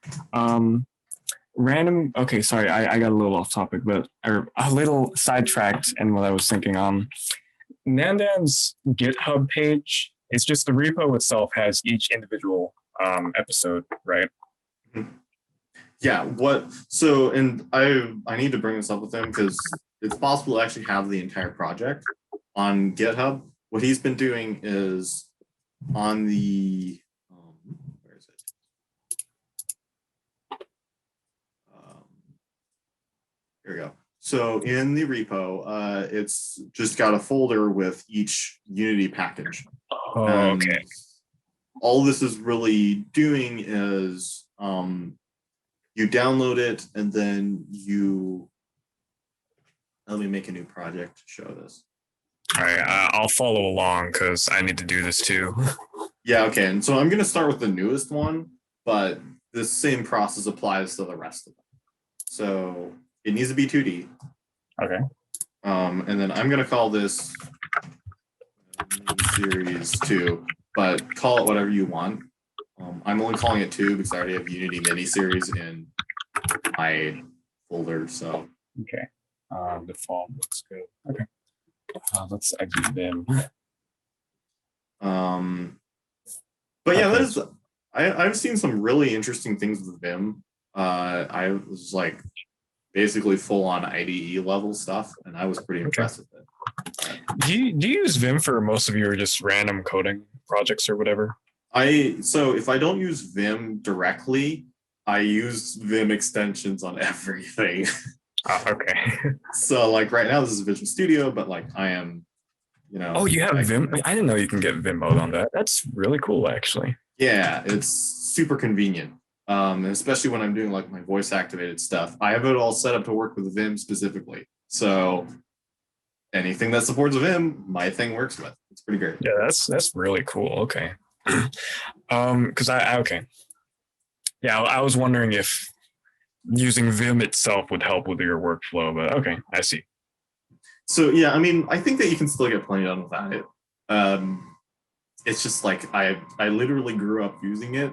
Okay, sorry, I got a little off topic, but or a little sidetracked in what I was thinking. Nandan's GitHub page, it's just the repo itself has each individual episode, right? Yeah, and I need to bring this up with him because it's possible to actually have the entire project on GitHub. What he's been doing is on the where is it? Here we go. So in the repo, it's just got a folder with each Unity package. Oh, okay. All this is really doing is you download it and then let me make a new project to show this. All right, I'll follow along because I need to do this too. Yeah, okay. And so I'm going to start with the newest one, but the same process applies to the rest of them. So it needs to be 2D. Okay. And then I'm going to call this Miniseries 2, but call it whatever you want. I'm only calling it 2 because I already have Unity Miniseries in my folder. So okay. Default looks good. Okay. Let's exit Vim. But yeah, okay. I've seen some really interesting things with Vim. I was like basically full on IDE level stuff, and I was pretty impressed with it. Do you use Vim for most of your just random coding projects or whatever? So if I don't use Vim directly, I use Vim extensions on everything. Oh, okay. So like right now this is Visual Studio, but like I am, Oh, you have Vim? I didn't know you can get Vim mode on that. That's really cool, actually. Yeah, it's super convenient. Especially when I'm doing like my voice activated stuff. I have it all set up to work with Vim specifically. So anything that supports Vim, my thing works with. It's pretty great. Yeah, that's really cool. Okay. Because okay. Yeah, I was wondering if using Vim itself would help with your workflow, but okay, I see. So yeah, I mean, I think that you can still get plenty done without it. It's just like I literally grew up using it.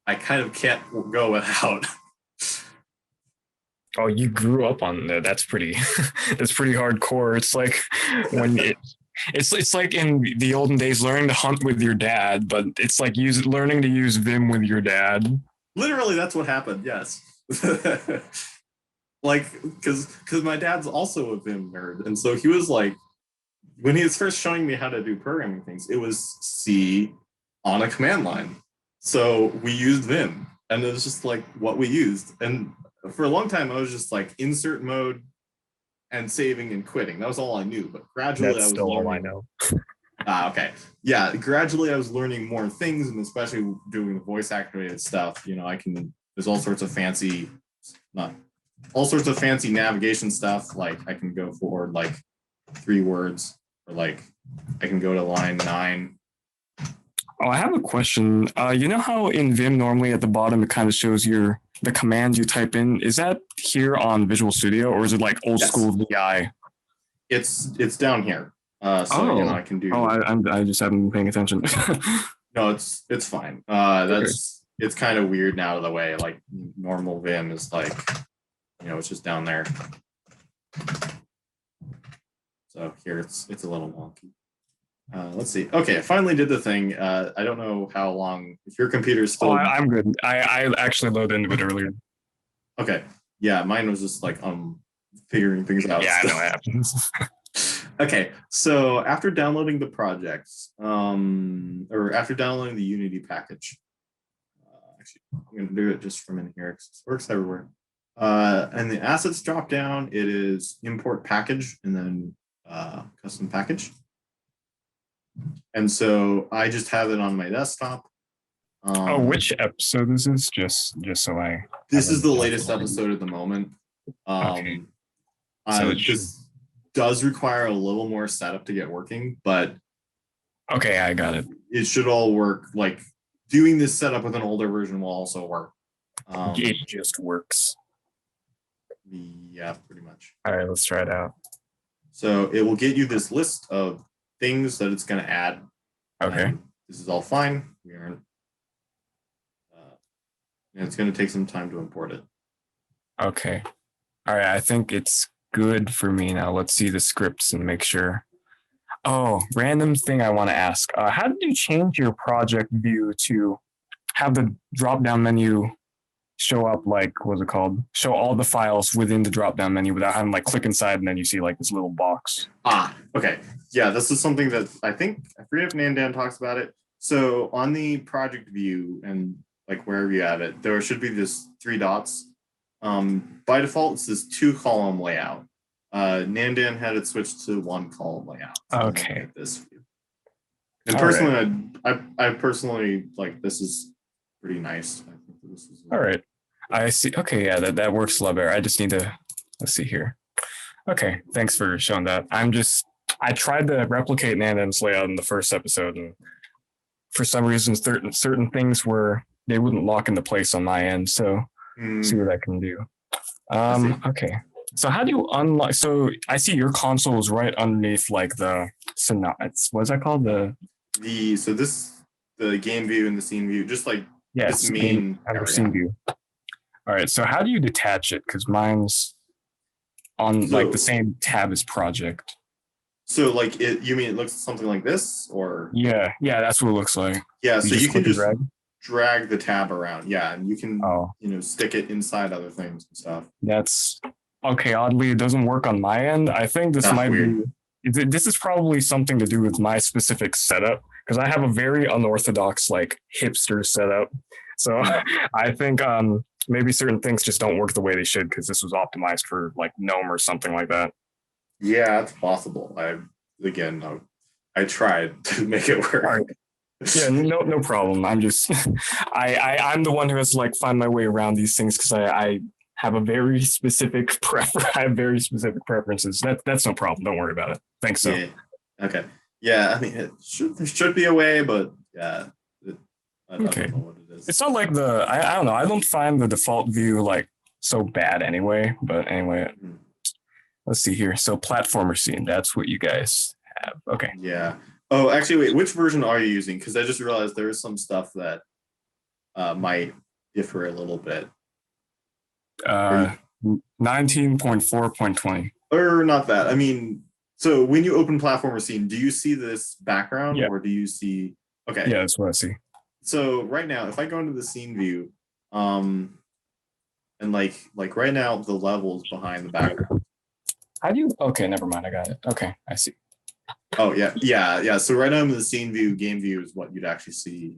I kind of can't go without. Oh, you grew up on that. That's pretty that's pretty hardcore. It's like when it's like in the olden days learning to hunt with your dad, but it's like learning to use Vim with your dad. Literally, that's what happened. Yes. Like, because my dad's also a Vim nerd, and so he was like, when he was first showing me how to do programming things, it was C on a command line. So we used Vim, And it was just like what we used. And for a long time, I was just like insert mode and saving and quitting. That was all I knew. But gradually, That's I was still all I learning. know. Okay. Yeah, gradually I was learning more things, and especially doing the voice activated stuff. There's all sorts of fancy navigation stuff. Like I can go forward like 3 words, or like I can go to line 9. Oh, I have a question. You know how in Vim normally at the bottom it kind of shows the commands you type in? Is that here on Visual Studio, or is it like old school VI? It's down here. I can do. Oh, I just haven't been paying attention. No, it's fine. It's kind of weird now to the way like normal Vim is like, it's just down there. So here it's a little wonky. Let's see. Okay, I finally did the thing. I don't know how long. If your computer's still. Oh, I'm good. I actually loaded into it earlier. Okay. Yeah, mine was just like figuring things out. Yeah, I know it happens. Okay, so after downloading the projects, or after downloading the Unity package, actually, I'm going to do it just from in here because it works everywhere. And the assets drop down, it is import package and then custom package. And so I just have it on my desktop. Which episode is this? Just so I. This is the latest episode at the moment. Okay. So this does require a little more setup to get working, but okay, I got it. It should all work. Like doing this setup with an older version will also work. It just works. Yeah, pretty much. All right, let's try it out. So it will get you this list of things that it's going to add. Okay. This is all fine. And it's going to take some time to import it. Okay. All right, I think it's good for me now. Let's see the scripts and make sure. Oh, random thing I want to ask. How did you change your project view to have the drop-down menu show up like, what's it called? Show all the files within the drop-down menu without having like click inside and then you see like this little box. Okay. Yeah, this is something that I forget if Nandan talks about it. So on the project view and like wherever you have it, there should be this 3 dots. By default, it's this 2-column layout. Nandan had it switched to 1-column layout. So okay. This view. And personally, right. I personally like this is pretty nice. I think this is all right. I see. Okay, yeah, that works a lot better. I just need to let's see here. Okay, thanks for showing that. I tried to replicate Nandan's layout in the first episode, and for some reason, certain things they wouldn't lock into place on my end. So. See what I can do. Okay. So how do you unlock? So I see your console is right underneath like the what's that called? The game view and the scene view, just like this main scene view. All right. So how do you detach it? Because mine's on like the same tab as project. So like you mean it looks something like this, or? Yeah, that's what it looks like. Yeah. So you can just drag the tab around. Yeah, and you can stick it inside other things and stuff. That's okay. Oddly, it doesn't work on my end. I think this might be. This is probably something to do with my specific setup because I have a very unorthodox like hipster setup. So I think maybe certain things just don't work the way they should because this was optimized for like GNOME or something like that. Yeah, it's possible. I tried to make it work. Right. Yeah, no problem. I'm just, I'm the one who has to like find my way around these things because I have a very specific I have very specific preferences. That's no problem. Don't worry about it. Thanks. So. Yeah. Okay. Yeah, I mean, there should be a way, but yeah. I don't know what it is. It's not like I don't know. I don't find the default view like so bad anyway. But anyway, let's see here. So platformer scene. That's what you guys have. Okay. Yeah. Oh, actually, wait. Which version are you using? Because I just realized there is some stuff that might differ a little bit. 19.4.20. Or not that. I mean, so when you open platformer scene, do you see this background or do you see? Okay. Yeah, that's what I see. So right now, if I go into the scene view, and like right now the level is behind the background. How do you? Okay, never mind. I got it. Okay, I see. Oh yeah. So right now in the scene view, game view is what you'd actually see.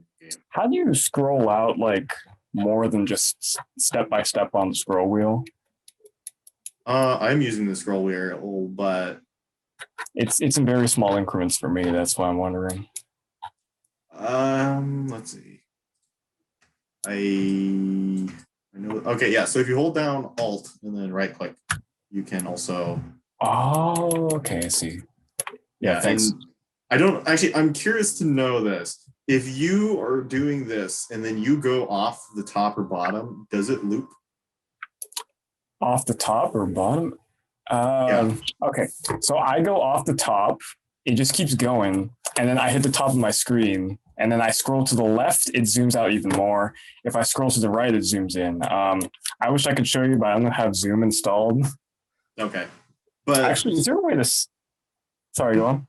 How do you scroll out like more than just step by step on the scroll wheel? I'm using the scroll wheel, but It's in very small increments for me. That's why I'm wondering. let's see. I know. Okay, yeah. So if you hold down Alt and then right click, you can also. Oh, okay. I see. Yeah, thanks. And I don't actually. I'm curious to know this. If you are doing this and then you go off the top or bottom, does it loop? Off the top or bottom? Yeah. Okay, so I go off the top. It just keeps going, and then I hit the top of my screen, and then I scroll to the left. It zooms out even more. If I scroll to the right, it zooms in. I wish I could show you, but I don't have Zoom installed. Okay. But actually, is there a way to? Sorry, go on.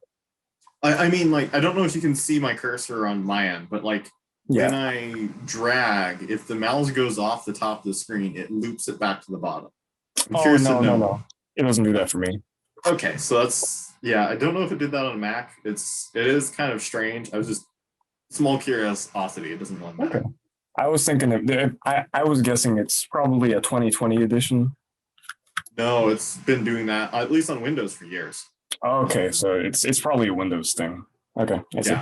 I mean, like, I don't know if you can see my cursor on my end, but like when I drag, if the mouse goes off the top of the screen, it loops it back to the bottom. I'm curious to know. No. It doesn't do that for me. Okay, so that's I don't know if it did that on a Mac. It is kind of strange. I was just small curiosity. It doesn't want that. Okay. I was thinking I was guessing it's probably a 2020 edition. No, it's been doing that at least on Windows for years. Okay, so it's probably a Windows thing. Okay, I see.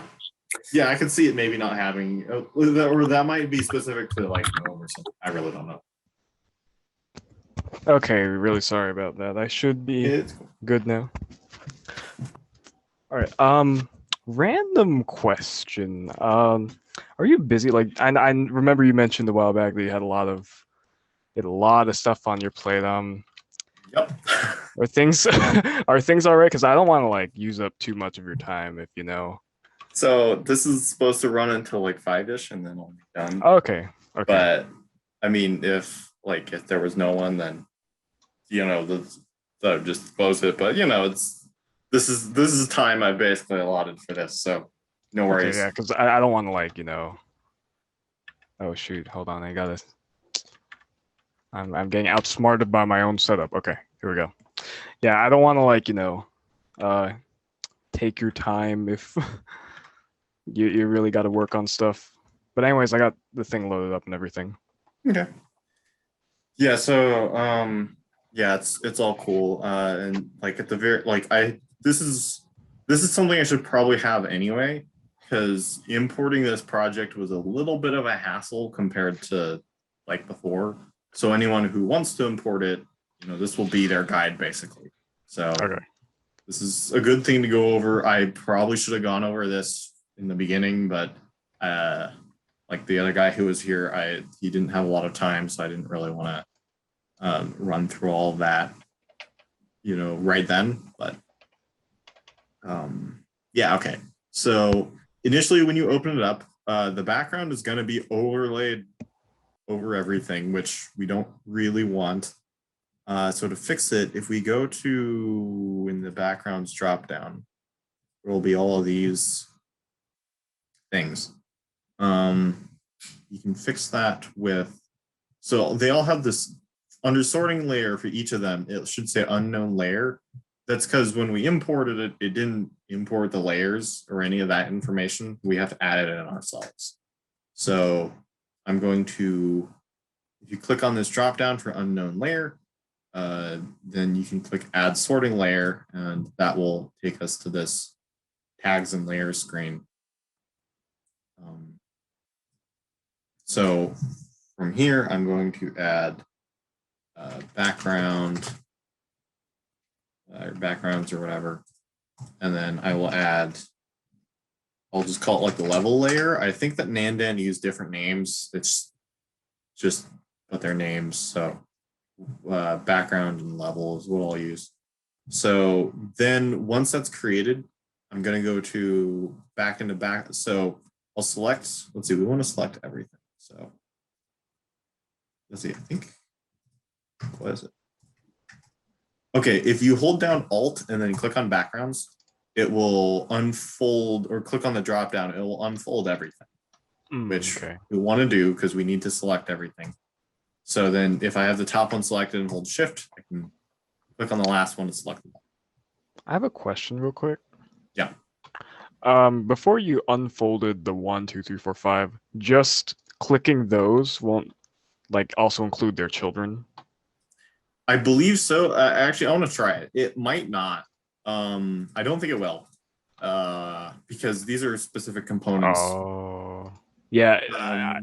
Yeah, I could see it maybe not having, or that might be specific to like GNOME or something. I really don't know. Okay, really sorry about that. I should be good now. All right. Random question. Are you busy? Like, I remember you mentioned a while back that you had a lot of stuff on your plate. Yep. Are things all right? Because I don't want to like use up too much of your time, if you know. So this is supposed to run until like 5-ish, and then I'll be done. Okay. But I mean, if there was no one, then just close it. But this is time I basically allotted for this, so no worries. Okay, yeah, because I don't want to Oh shoot! Hold on, I got this. I'm getting outsmarted by my own setup. Okay, here we go. Yeah, I don't want to take your time if you really got to work on stuff. But anyways, I got the thing loaded up and everything. Okay. Yeah. So it's all cool. And like at the very this is something I should probably have anyway, because importing this project was a little bit of a hassle compared to like before. So anyone who wants to import it, this will be their guide basically. So This is a good thing to go over. I probably should have gone over this in the beginning, but like the other guy who was here, he didn't have a lot of time, so I didn't really want to run through all of that, right then. But okay. So initially, when you open it up, the background is going to be overlaid over everything, which we don't really want. So to fix it, if we go to in the backgrounds drop down, there will be all of these things. You can fix that with, so they all have this under sorting layer for each of them. It should say unknown layer. That's because when we imported it, it didn't import the layers or any of that information. We have to add it in ourselves. So I'm going to, if you click on this drop down for unknown layer, then you can click add sorting layer, and that will take us to this tags and layers screen. So from here, I'm going to add background or backgrounds or whatever. And then I will add, I'll just call it like the level layer. I think that Nandan used different names. It's just put their names. So background and level is what I'll use. So then once that's created, I'm going to go to back into back. So I'll select, let's see, we want to select everything. So let's see, I think, what is it? Okay, if you hold down Alt and then click on backgrounds, it will unfold, or click on the drop down, it will unfold everything, which we want to do because we need to select everything. So then if I have the top one selected and hold shift, I can click on the last one to select them. I have a question real quick. Yeah. Before you unfolded the 1, 2, 3, 4, 5, just clicking those won't like also include their children? I believe so. Actually, I want to try it. It might not. I don't think it will, because these are specific components. Oh, yeah. I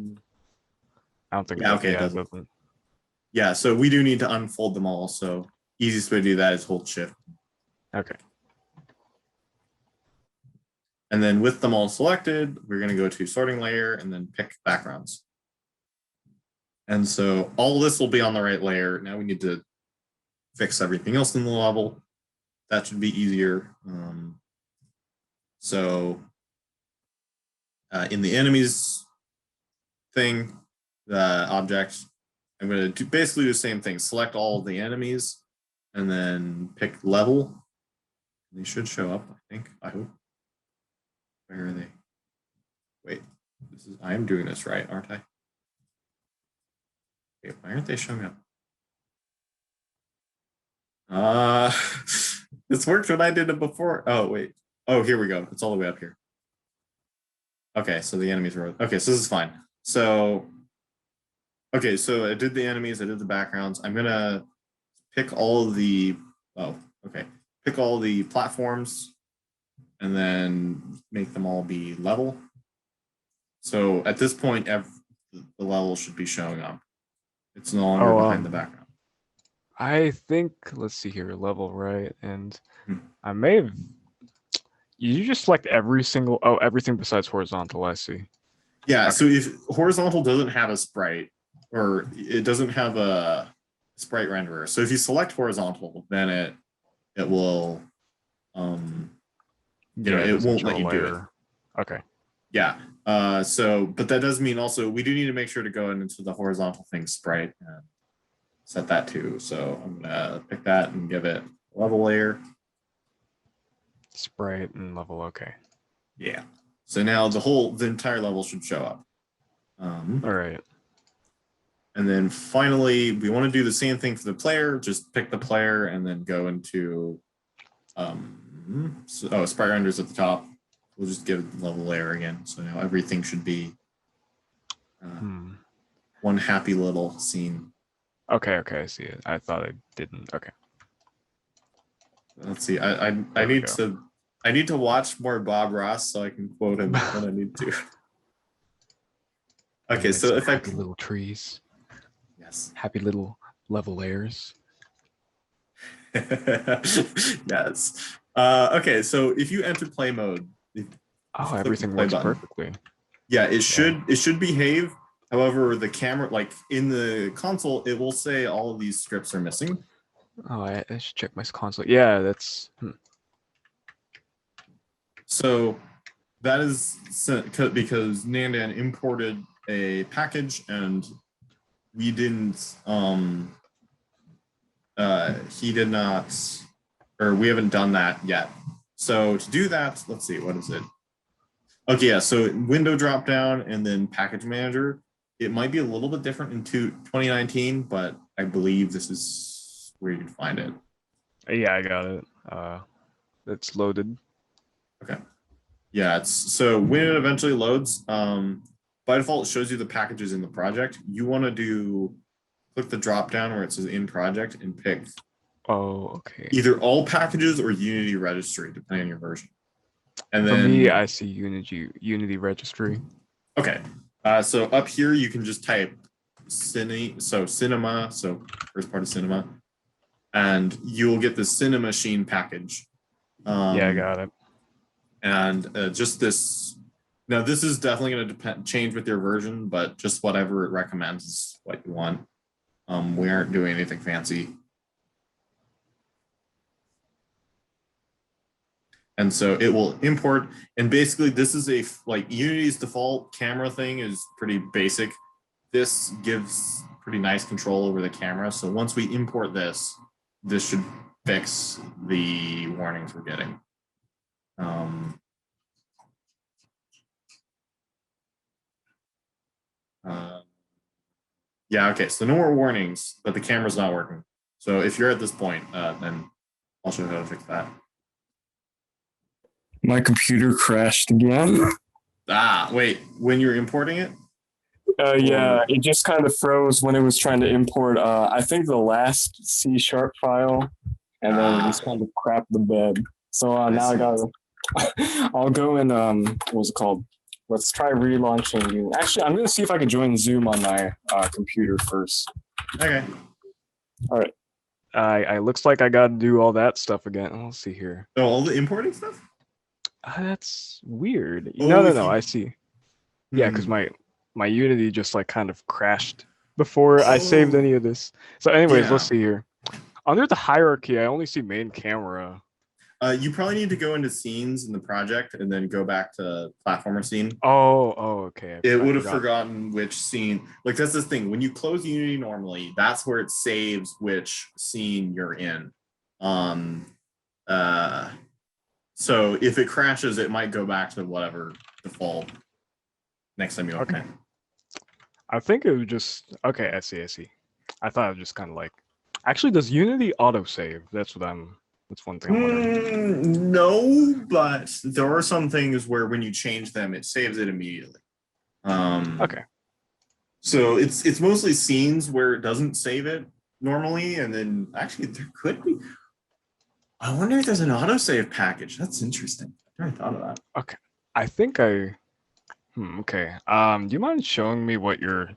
don't think. Yeah, okay, Yeah, it doesn't. Yeah, so we do need to unfold them all. So easiest way to do that is hold shift. Okay. And then with them all selected, we're going to go to sorting layer and then pick backgrounds. And so all this will be on the right layer. Now we need to fix everything else in the level. That should be easier. In the enemies thing, the object, I'm going to basically do the same thing. Select all of the enemies and then pick level. They should show up, I think. I hope. Where are they? Wait, I am doing this right, aren't I? Wait, why aren't they showing up? This worked when I did it before. Oh, wait. Oh, here we go. It's all the way up here. Okay, so the enemies were... Okay, so this is fine. So... Okay, so I did the enemies, I did the backgrounds. I'm going to pick all of the... Oh, okay. Pick all the platforms and then make them all be level. So at this point, the level should be showing up. It's no longer behind the background. I think, let's see here, level, right? And I may have... You just select every single... Oh, everything besides horizontal, I see. Yeah, Okay. so if horizontal doesn't have a sprite, or it doesn't have a sprite renderer. So if you select horizontal, then it will... it won't let you do it. Okay. Yeah. But that does mean also we do need to make sure to go into the horizontal thing sprite and set that too. So I'm gonna pick that and give it level layer. Sprite and level, okay. Yeah. So now the entire level should show up. All right. And then finally, we want to do the same thing for the player. Just pick the player and then go into sprite renders at the top. We'll just give it the level layer again. So now everything should be one happy little scene. Okay, I see it. I thought I didn't. Okay. Let's see. I need to watch more Bob Ross so I can quote him when I need to. Okay, so if happy little trees. Yes. Happy little level layers. Yes. Okay, so if you enter play mode, everything works perfectly. Yeah, it should behave. However, the camera, like in the console, it will say all of these scripts are missing. Oh, I should check my console. Yeah, that's. So that is because Nandan imported a package and we didn't. He did not, or we haven't done that yet. So to do that, let's see, what is it? Okay, yeah, so window drop down and then package manager. It might be a little bit different in 2019, but I believe this is where you can find it. Yeah, I got it. It's loaded. Okay. Yeah, so when it eventually loads, by default, it shows you the packages in the project. You want to click the drop down where it says in project and pick either all packages or Unity registry, depending on your version. And then for me, I see Unity registry. Okay. So up here, you can just type cinema, so first part of cinema, and you will get the Cinema Machine package. Yeah, I got it. And just this. Now, this is definitely going to change with your version, but just whatever it recommends is what you want. We aren't doing anything fancy. And so it will import, and basically this is Unity's default camera thing is pretty basic. This gives pretty nice control over the camera. So once we import this should fix the warnings we're getting. Yeah, okay, so no more warnings, but the camera's not working. So if you're at this point, then I'll show you how to fix that. My computer crashed again. Wait, when you're importing it? Yeah, it just kind of froze when it was trying to import. I think the last C# file, and then it just kind of crapped the bed. So now I gotta. I'll go and what was it called? Let's try relaunching. Actually, I'm gonna see if I can join Zoom on my computer first. Okay. All right. I looks like I got to do all that stuff again. Let's see here. Oh, all the importing stuff? That's weird. Oh, No. I see. Yeah, because my Unity just like kind of crashed before I saved any of this. So, anyways, let's see here. Under the hierarchy, I only see main camera. You probably need to go into scenes in the project and then go back to platformer scene. Oh, okay. It would have forgotten which scene. Like that's the thing. When you close Unity normally, that's where it saves which scene you're in. So if it crashes, it might go back to whatever default next time you open it. I think it was just okay. I see. I thought it was just kind of like. Actually, does Unity autosave? That's one thing I'm wondering. No, but there are some things where when you change them, it saves it immediately. Okay. So it's mostly scenes where it doesn't save it normally, and then actually there could be. I wonder if there's an autosave package. That's interesting. I never thought of that. Okay. I think I. Okay. Do you mind showing me what your,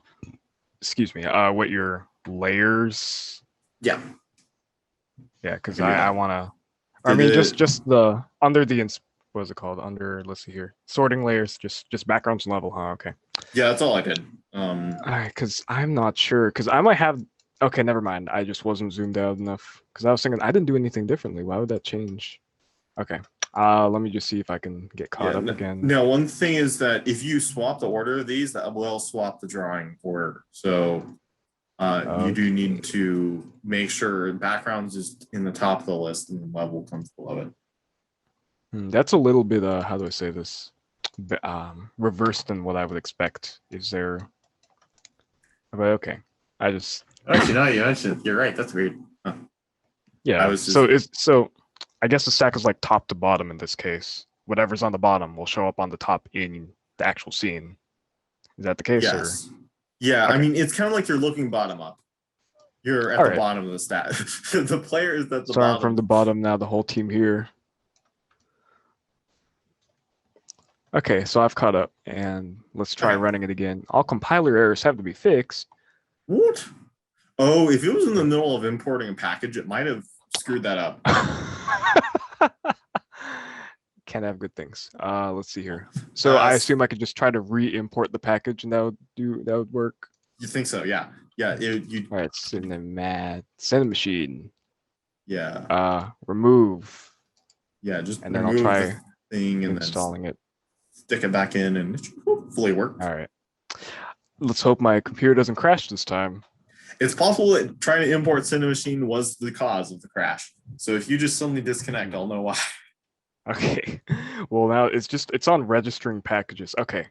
what your layers? Yeah. Yeah, because I want to. I mean, just the under the what is it called? Under, let's see here, sorting layers, just backgrounds and level, huh? Okay. Yeah, that's all I did. All right, because I'm not sure, because I might have. Okay, never mind. I just wasn't zoomed out enough because I was thinking I didn't do anything differently. Why would that change? Okay. Let me just see if I can get caught up again. Now, one thing is that if you swap the order of these, that will swap the drawing order. So you do need to make sure backgrounds is in the top of the list and the level comes below it. That's a little bit, how do I say this? Reversed than what I would expect. Is there? But okay, I just. Actually, no, you're right. That's weird. Huh. Yeah. So I guess the stack is like top to bottom in this case. Whatever's on the bottom will show up on the top in the actual scene. Is that the case? Yes. Or? Yeah, Okay. I mean, it's kind of like you're looking bottom up. You're at the bottom of the stat. The player is at the bottom. Starting from the bottom now, the whole team here. Okay, so I've caught up, and let's try running it again. All compiler errors have to be fixed. What? Oh, if it was in the middle of importing a package, it might have screwed that up. Can't have good things. Let's see here. So I assume I could just try to re-import the package, and that would work. You think so? Yeah. Yeah. All right, send machine. Yeah. Remove. Yeah, just and then I'll try the thing and installing then it. Stick it back in, and it should hopefully work. All right. Let's hope my computer doesn't crash this time. It's possible that trying to import Cinemachine was the cause of the crash. So if you just suddenly disconnect, I'll know why. Okay. Well, now it's on registering packages. Okay.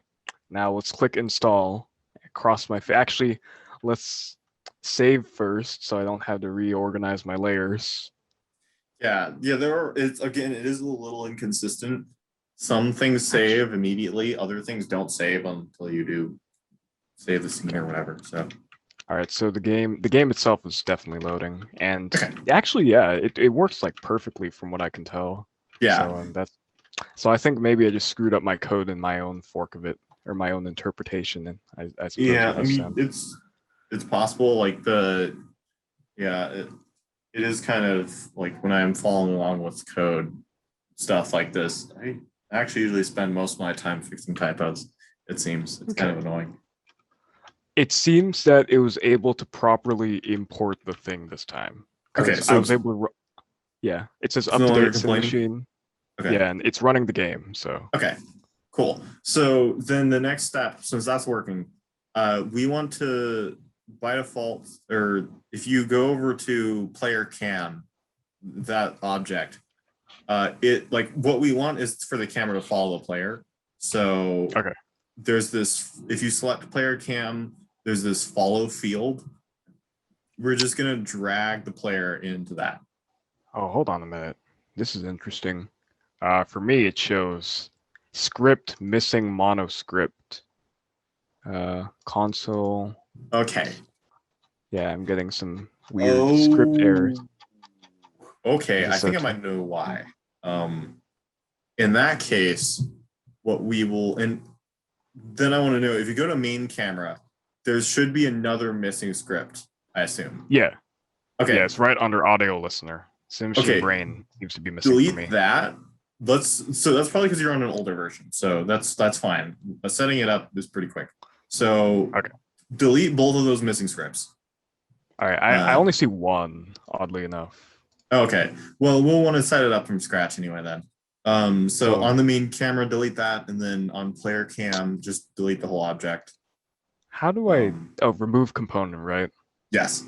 Now let's click install. Cross my actually, let's save first so I don't have to reorganize my layers. Yeah. It is a little inconsistent. Some things save immediately, other things don't save until you do save the scene or whatever. So all right, so the game itself is definitely loading, and actually, yeah, it works like perfectly from what I can tell. Yeah. So I think maybe I just screwed up my code in my own fork of it, or my own interpretation. And I suppose I mean, it's possible. Like it is kind of like when I'm following along with code stuff like this. I actually usually spend most of my time fixing typos. It seems it's kind of annoying. It seems that it was able to properly import the thing this time. Okay, so I was able to. Yeah, it says update machine. Okay. Yeah, and it's running the game. So. Okay, cool. So then the next step, since that's working, we want to by default, or if you go over to player cam, that object, what we want is for the camera to follow the player. So there's this, if you select player cam, there's this follow field. We're just gonna drag the player into that. Oh, hold on a minute. This is interesting. For me, it shows script missing monoscript. Console. Okay. Yeah, I'm getting some weird script errors. Okay, Is it I think I such- might know why. In that case, what we will, and then I want to know, if you go to main camera, there should be another missing script, I assume. Yeah. Okay. Yeah, it's right under audio listener. Sim Okay. Brain seems to be missing for me. Delete that. So that's probably because you're on an older version. So that's fine. But setting it up is pretty quick. So Okay. delete both of those missing scripts. All right, I only see one, oddly enough. Okay. Well, we'll want to set it up from scratch anyway then. So Cool. on the main camera, delete that, and then on player cam, just delete the whole object. How do I remove component, right? Yes.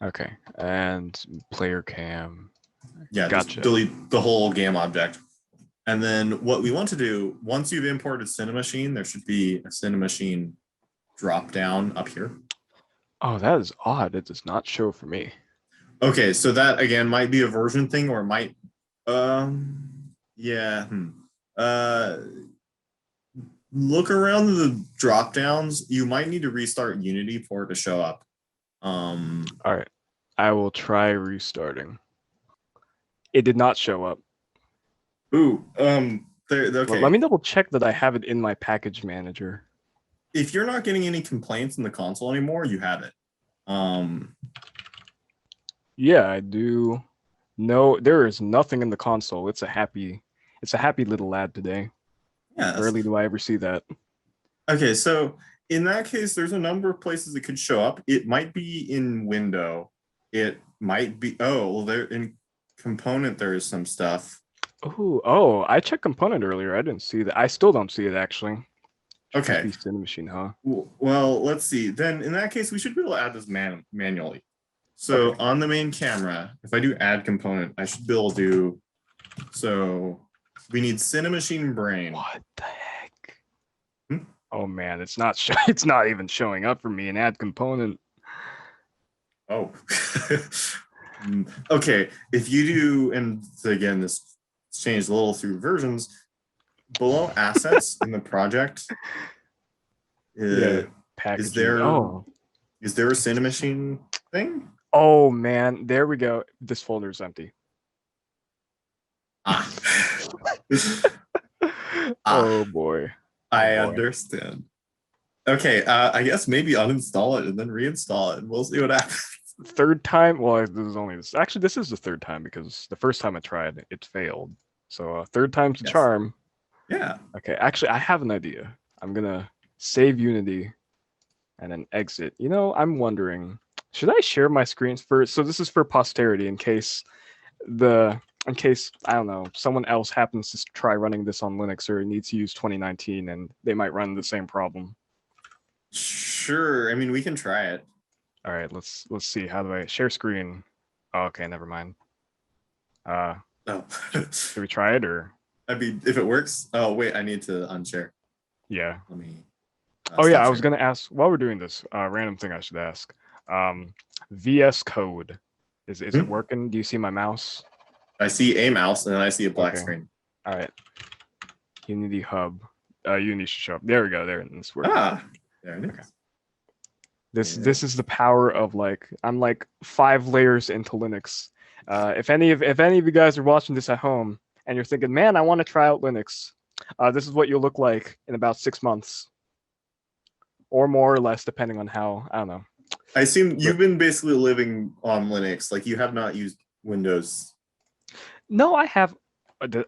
Okay. And player cam. Yeah, Gotcha. just delete the whole game object. And then what we want to do, once you've imported Cinemachine, there should be a Cinemachine drop down up here. Oh, that is odd. It does not show for me. Okay, so that again might be a version thing, or it might look around the drop downs. You might need to restart Unity for it to show up. All right, I will try restarting. It did not show up. Ooh, okay. Let me double check that I have it in my package manager. If you're not getting any complaints in the console anymore, you have it. Yeah, I do. No, there is nothing in the console. It's a happy little lad today. Yeah. Rarely do I ever see that. Okay, so in that case, there's a number of places it could show up. It might be in window. It might be, there in component, there is some stuff. Oh, I checked component earlier. I didn't see that. I still don't see it actually. Okay. Cinemachine, huh? Well, let's see. Then in that case, we should be able to add this manually. So Okay. on the main camera, if I do add component, I should be able to do, so we need Cinemachine Brain. What the heck? Hmm? Oh man, it's not even showing up for me in add component. Oh. Okay, if you do, and again, this changed a little through versions, below assets in the project, Packaging. is there Oh. is there a Cinemachine thing? Oh man, there we go. This folder is empty. Ah. Oh boy. I understand. Okay, I guess maybe uninstall it and then reinstall it, and we'll see what happens. Third time. Well, this is only this. Actually, this is the third time because the first time I tried, it failed. So third time's the charm. Yeah. Okay, actually, I have an idea. I'm gonna save Unity and then exit. You know, I'm wondering, should I share my screens first? So this is for posterity in case I don't know, someone else happens to try running this on Linux or needs to use 2019 and they might run the same problem. Sure. I mean, we can try it. All right, let's see. How do I share screen? Oh, okay, never mind. Oh. Should we try it or? I mean, if it works. Oh wait, I need to unshare. Yeah. Let me. Oh yeah, I was gonna ask while we're doing this. Random thing I should ask. VS Code, is it working? Do you see my mouse? I see a mouse and then I see a black Okay. screen. All right. Unity Hub. Unity should show up. There we go. There, it's working. There it is. Okay. This is the power of I'm 5 layers into Linux. If any of you guys are watching this at home and you're thinking, man, I want to try out Linux, this is what you'll look like in about 6 months, or more or less, depending on how, I don't know. I assume you've been basically living on Linux, like you have not used Windows. No, I have. I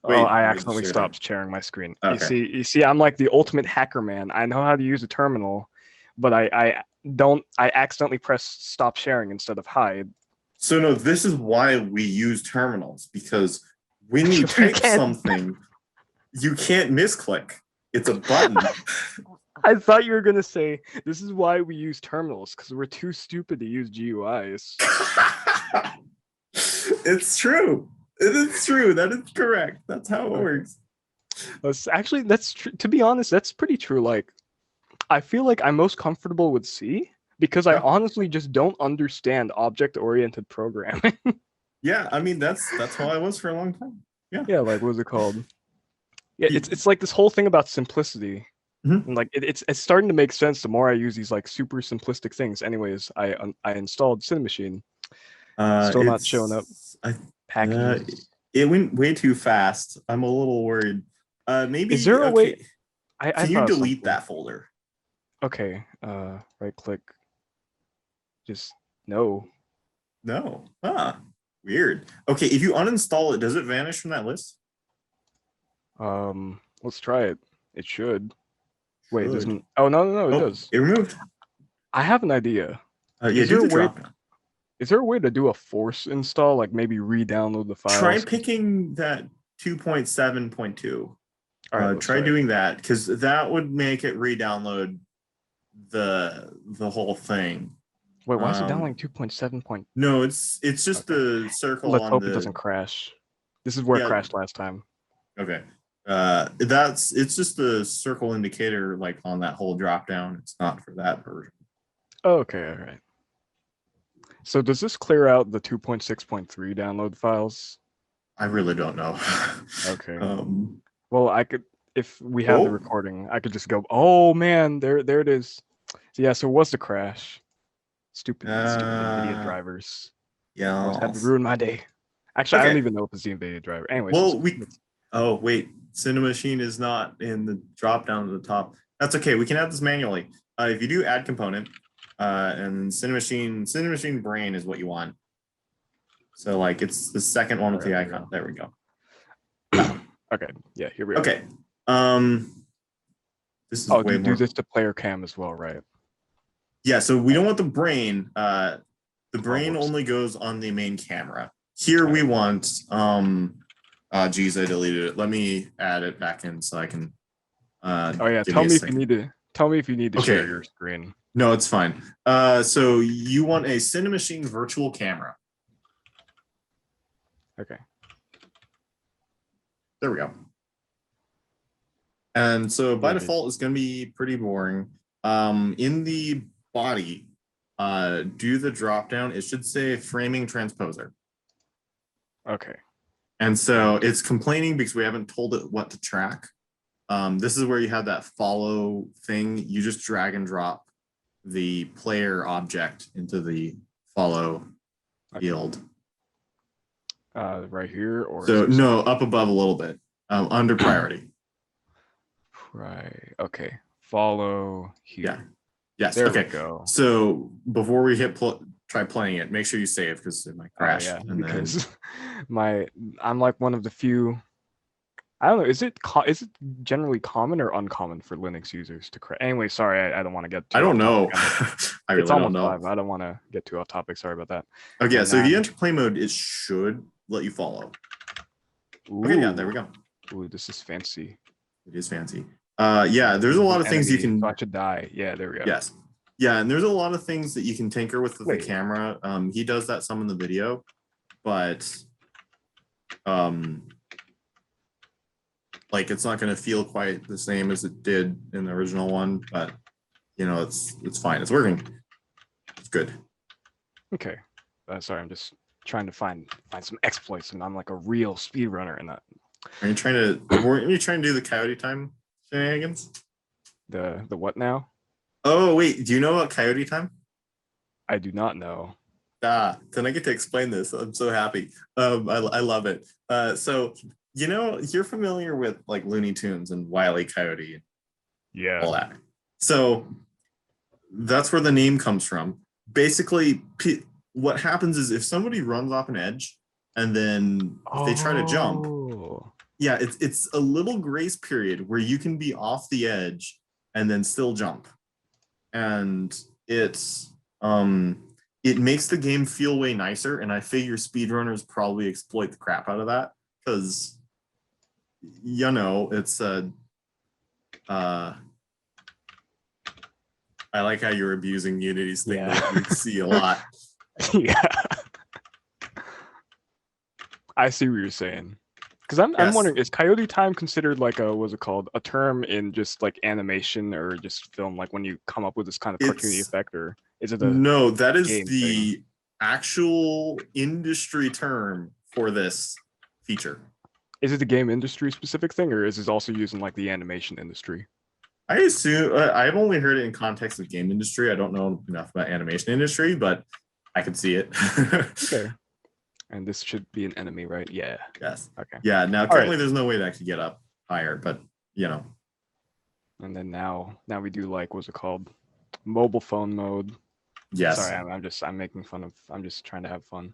accidentally share stopped sharing my screen. Okay. You see, I'm like the ultimate hacker man. I know how to use a terminal, but I accidentally press stop sharing instead of hide. So no, this is why we use terminals, because when you type something, you can't misclick. It's a button. I thought you were gonna say this is why we use terminals, because we're too stupid to use GUIs. It's true. It is true. That is correct. That's how it works. That's true. To be honest, that's pretty true. Like, I feel like I'm most comfortable with C because I honestly just don't understand object-oriented programming. Yeah, I mean that's how I was for a long time. Yeah. Yeah, like what was it called? Yeah, it's like this whole thing about simplicity. And, like it's starting to make sense the more I use these like super simplistic things. Anyways, I installed Cinemachine. Still not showing up. Packages. It went way too fast. I'm a little worried. Maybe Is there a way? I can you delete that folder? Okay. Right click. Just no. No. Weird. Okay, if you uninstall it, does it vanish from that list? Let's try it. It should. Wait, it doesn't. Oh no, it does. It removed. I have an idea. Yeah, do the drop down. Is there a way to do a force install, like maybe re-download the files? Try picking that 2.7.2. All right, try doing that, because that would make it re-download the whole thing. Wait, why is it downloading 2.7? No, it's just the circle. Let's hope it doesn't crash. This is where it crashed last time. Okay. It's just the circle indicator, like on that whole drop down. It's not for that version. Okay, all right. So does this clear out the 2.6.3 download files? I really don't know. Okay. Well, I could, if we had the recording, I could just go, oh man, there it is. So, yeah, so it was the crash. Stupid NVIDIA drivers. Yeah. Had to ruin my day. Actually, I don't even know if it's the NVIDIA driver. Anyways. Well, wait. Cinemachine is not in the drop down at the top. That's okay. We can add this manually. If you do add component, and Cinemachine brain is what you want. So like it's the second one with the icon. There we go. Okay. Yeah, here we go. Okay. This is way do this to player cam as well, right? Yeah, so we don't want the brain. The brain only goes on the main camera. Here we want geez, I deleted it. Let me add it back in so I can tell me if you need to share your screen. No, it's fine. So you want a Cinemachine virtual camera. Okay. There we go. And so by default, it's going to be pretty boring. In the body, do the drop down. It should say framing transposer. Okay. And so it's complaining because we haven't told it what to track. This is where you have that follow thing. You just drag and drop the player object into the follow field. Right here, or so no, up above a little bit, under priority. Right. Okay. Follow here. Yeah. Yes. There okay. we go. So before we try playing it, make sure you save because it might crash. Yeah. Because I'm like one of the few. I don't know. Is it generally common or uncommon for Linux users to crash? Anyway, sorry, I don't want to get. I don't know. I really it's almost don't know. 5. I don't want to get too off topic. Sorry about that. Okay. So if you enter play mode, it should let you follow. Ooh. Okay. Yeah. There we go. Ooh, this is fancy. It is fancy. Yeah. There's a lot of things you can. Watch it die. Yeah. There we go. Yes. Yeah, and there's a lot of things that you can tinker with the camera. He does that some in the video, but like it's not going to feel quite the same as it did in the original one. But you know, it's fine. It's working. It's good. Okay. Sorry, I'm just trying to find some exploits, and I'm like a real speedrunner in that. Weren't you trying to do the coyote time shenanigans? The what now? Oh wait, do you know about coyote time? I do not know. Then I get to explain this. I'm so happy. I love it. So you know, you're familiar with like Looney Tunes and Wile E. Coyote, yeah, all that. So that's where the name comes from. Basically, what happens is if somebody runs off an edge and then if they try to jump, yeah, it's a little grace period where you can be off the edge and then still jump. And it makes the game feel way nicer, and I figure speedrunners probably exploit the crap out of that because you know it's I like how you're abusing Unity's thing that you see a lot. Yeah, I see what you're saying. Because I'm wondering, is coyote time considered like what's it called, a term in just like animation or just film, like when you come up with this kind of cartoony effect, or is it no, that is the actual industry term for this feature. Is it the game industry specific thing, or is it also used in like the animation industry? I assume I've only heard it in context of game industry. I don't know enough about animation industry, but I could see it. Okay. And this should be an enemy, right? Yeah. Yes. Okay. Yeah. Now All currently right. there's no way to actually get up higher, but you know. And then now we do like, what's it called? Mobile phone mode. Yes. Sorry, I'm making fun of. I'm just trying to have fun.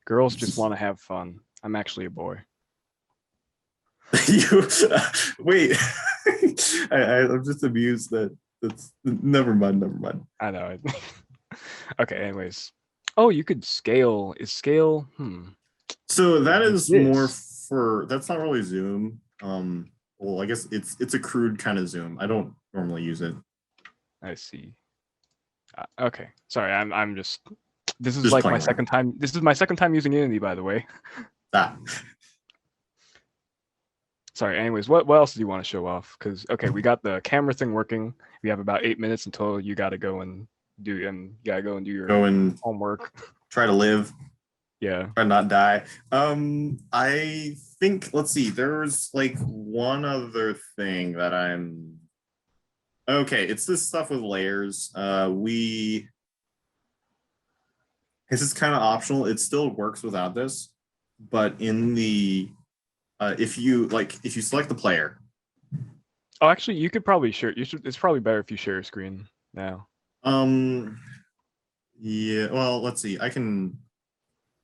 Girls just want to have fun. I'm actually a boy. You wait. I'm just amused that that's never mind. I know. Okay. Anyways. Oh, you could scale. Is scale? So that is more This. for that's not really zoom. Well, I guess it's a crude kind of zoom. I don't normally use it. I see. Okay. Sorry. I'm just. This is Just like my playing around. second time. This is my second time using Unity, by the way. Ah. Sorry. Anyways, what else do you want to show off? Because okay, we got the camera thing working. We have about 8 minutes until you got to go and do your Go and homework. try to live. Yeah. Try not die. I think let's see. There's like one other thing that I'm okay. It's this stuff with layers. This is kind of optional. It still works without this, but in the if you select the player. Oh, actually, you could probably share. You should. It's probably better if you share a screen now. Yeah. Well, let's see. I can.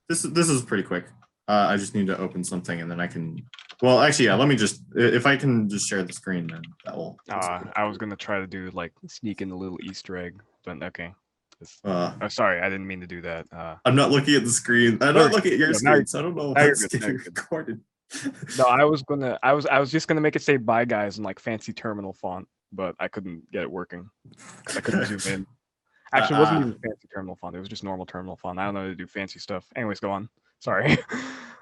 This is pretty quick. I just need to open something and then I can. Well, actually, yeah. Let me just. If I can just share the screen, then that will. I was gonna try to do like sneak in a little Easter egg, but okay. Oh, sorry, I didn't mean to do that. I'm not looking at the screen. I'm not looking at your screen, so I don't know what's getting recorded. No, I was just gonna make it say "bye guys" in like fancy terminal font, but I couldn't get it working. I couldn't zoom in. Actually, it wasn't even fancy terminal font. It was just normal terminal font. I don't know how to do fancy stuff. Anyways, go on. Sorry. I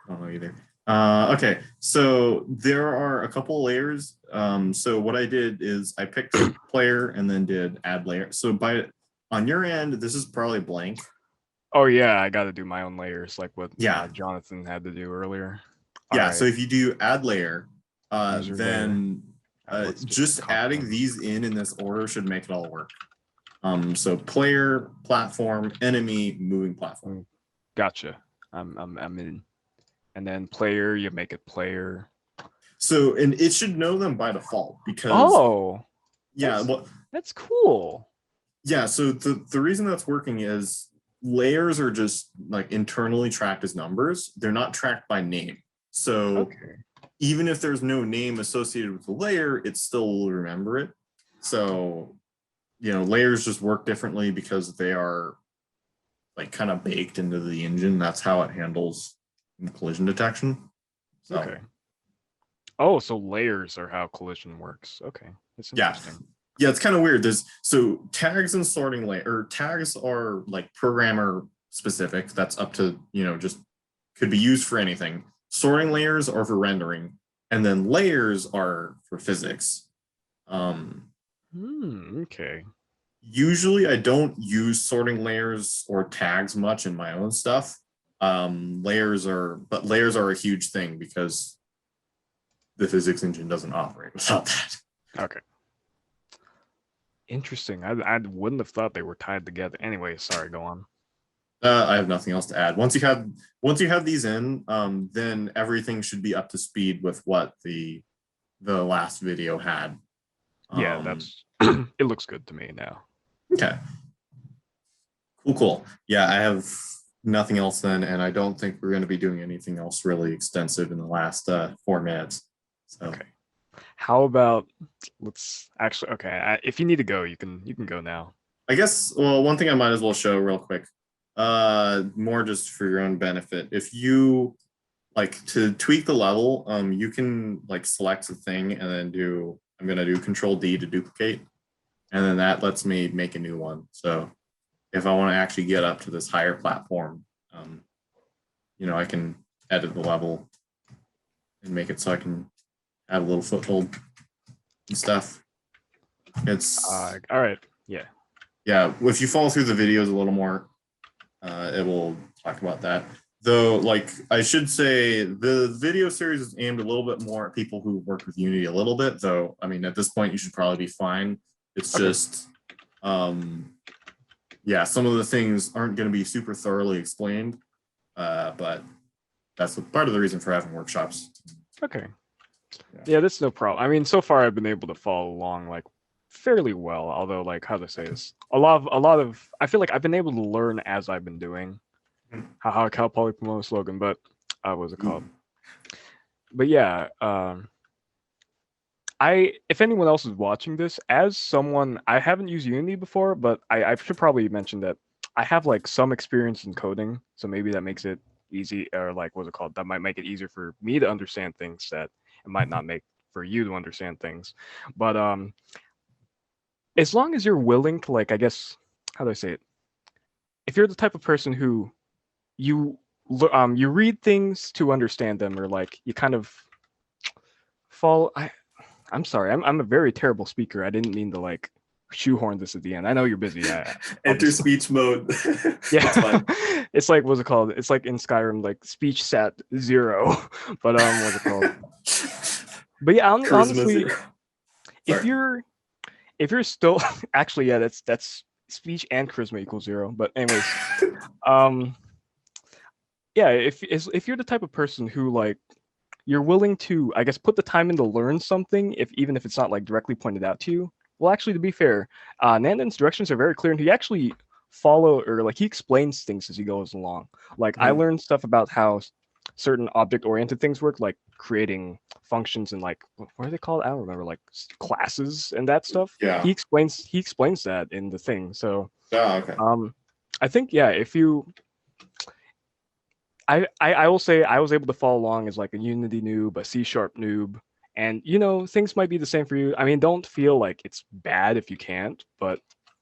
don't know either. Okay, so there are a couple layers. So what I did is I picked a player and then did add layer. So on your end, this is probably blank. Oh yeah, I got to do my own layers, like what Jonathan had to do earlier. Yeah, so if you do add layer, then just adding these in this order should make it all work. So player, platform, enemy, moving platform. Gotcha. I'm in. And then player, you make it player. So and it should know them by default because that's cool. Yeah, so the reason that's working is layers are just like internally tracked as numbers. They're not tracked by name. So even if there's no name associated with the layer, it still will remember it. So, layers just work differently because they are like kind of baked into the engine. That's how it handles collision detection. So. Okay. Oh, so layers are how collision works. Okay. That's interesting. Yeah, it's kind of weird. So tags and sorting tags are like programmer specific. That's up to, just could be used for anything. Sorting layers are for rendering, and then layers are for physics. Okay. Usually I don't use sorting layers or tags much in my own stuff. Layers are a huge thing because the physics engine doesn't operate without that. Okay. Interesting. I wouldn't have thought they were tied together. Anyway, sorry, go on. I have nothing else to add. Once you have these in, then everything should be up to speed with what the last video had. Yeah, that's it looks good to me now. Okay. Cool. Yeah, I have nothing else then, and I don't think we're going to be doing anything else really extensive in the last 4 minutes. So. Okay. How about if you need to go, you can go now. I guess, well, one thing I might as well show real quick, more just for your own benefit. If you like to tweak the level, you can like select a thing and then I'm going to do Control D to duplicate. And then that lets me make a new one. So if I want to actually get up to this higher platform, I can edit the level and make it so I can add a little foothold and stuff. It's all right. Yeah. Yeah. If you follow through the videos a little more, it will talk about that. Though, like, I should say the video series is aimed a little bit more at people who work with Unity a little bit, though. I mean, at this point, you should probably be fine. It's just, yeah, some of the things aren't going to be super thoroughly explained, but that's part of the reason for having workshops. Okay. Yeah, that's no problem. I mean, so far I've been able to follow along like fairly well, although like how to say this, a lot of I feel like I've been able to learn as I've been doing. How Cal Poly promote slogan, but what was it called? But yeah, if anyone else is watching this, as someone, I haven't used Unity before, but I should probably mention that I have like some experience in coding, so maybe that makes it easy, or like what's it called? That might make it easier for me to understand things that it might not make for you to understand things. But as long as you're willing to, like, I guess, how do I say it? If you're the type of person who you read things to understand them, or like you kind of fall. I'm sorry, I'm a very terrible speaker. I didn't mean to like shoehorn this at the end. I know you're busy. Enter speech mode. Yeah, it's like, what's it called? It's like in Skyrim, like speech sat 0. But what's it called? But yeah, honestly, if you're still actually, yeah, that's speech and charisma equals 0. But anyways, yeah, if you're the type of person who like you're willing to, I guess, put the time in to learn something, even if it's not like directly pointed out to you. Well, actually, to be fair, Nandan's directions are very clear, and he actually he explains things as he goes along. Like I learned stuff about how certain object-oriented things work, like creating functions and like what are they called? I don't remember, like classes and that stuff. Yeah. He explains that in the thing. So okay. I think, yeah, if you I will say I was able to follow along as like a Unity noob, a C# noob, and things might be the same for you. I mean, don't feel like it's bad if you can't, but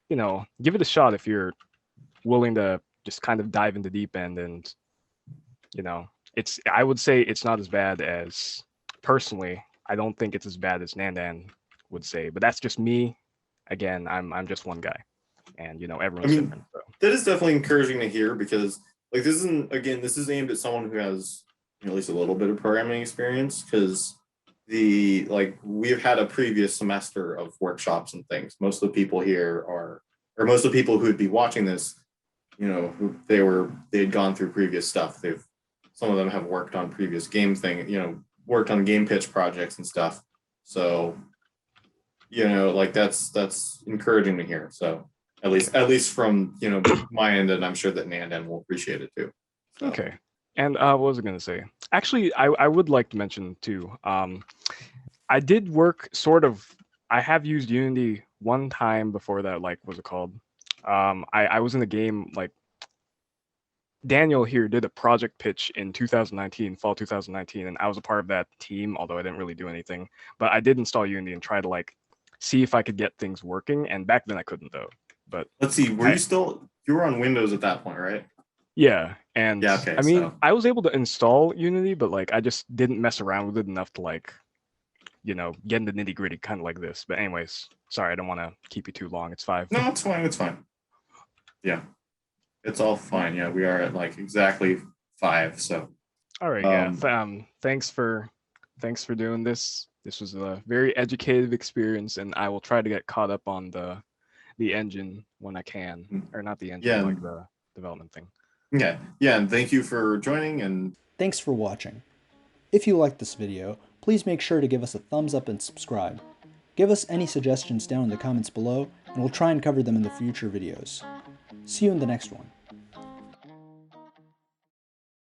give it a shot if you're willing to just kind of dive into deep end. And I would say it's not as bad as, personally, I don't think it's as bad as Nandan would say, but that's just me. Again, I'm just one guy, and everyone's different. So. That is definitely encouraging to hear, because like this is aimed at someone who has at least a little bit of programming experience, because we've had a previous semester of workshops and things. Most of the people here most of the people who would be watching this, they had gone through previous stuff. Some of them have worked on previous game worked on game pitch projects and stuff. So, like that's encouraging to hear. So at least from my end, and I'm sure that Nandan will appreciate it too. So. Okay. And what was I going to say? Actually, I would like to mention too. I did work sort of. I have used Unity one time before that. Like, what's it called? I was in a game, like Daniel here did a project pitch in 2019, fall 2019, and I was a part of that team. Although I didn't really do anything, but I did install Unity and try to like see if I could get things working. And back then I couldn't though. But let's see. You were on Windows at that point, right? Yeah, and yeah, okay, I mean, I was able to install Unity, but like I just didn't mess around with it enough to like, get into nitty gritty kind of like this. But anyways, sorry, I don't want to keep you too long. It's 5. No, it's fine. It's fine. Yeah, it's all fine. Yeah, we are at like exactly 5. So. All right. Yeah. Thanks for doing this. This was a very educative experience, and I will try to get caught up on the engine when I can, or not the engine, like the development thing. Yeah, and thank you for joining, and thanks for watching. If you liked this video, please make sure to give us a thumbs up and subscribe. Give us any suggestions down in the comments below, and we'll try and cover them in the future videos. See you in the next one.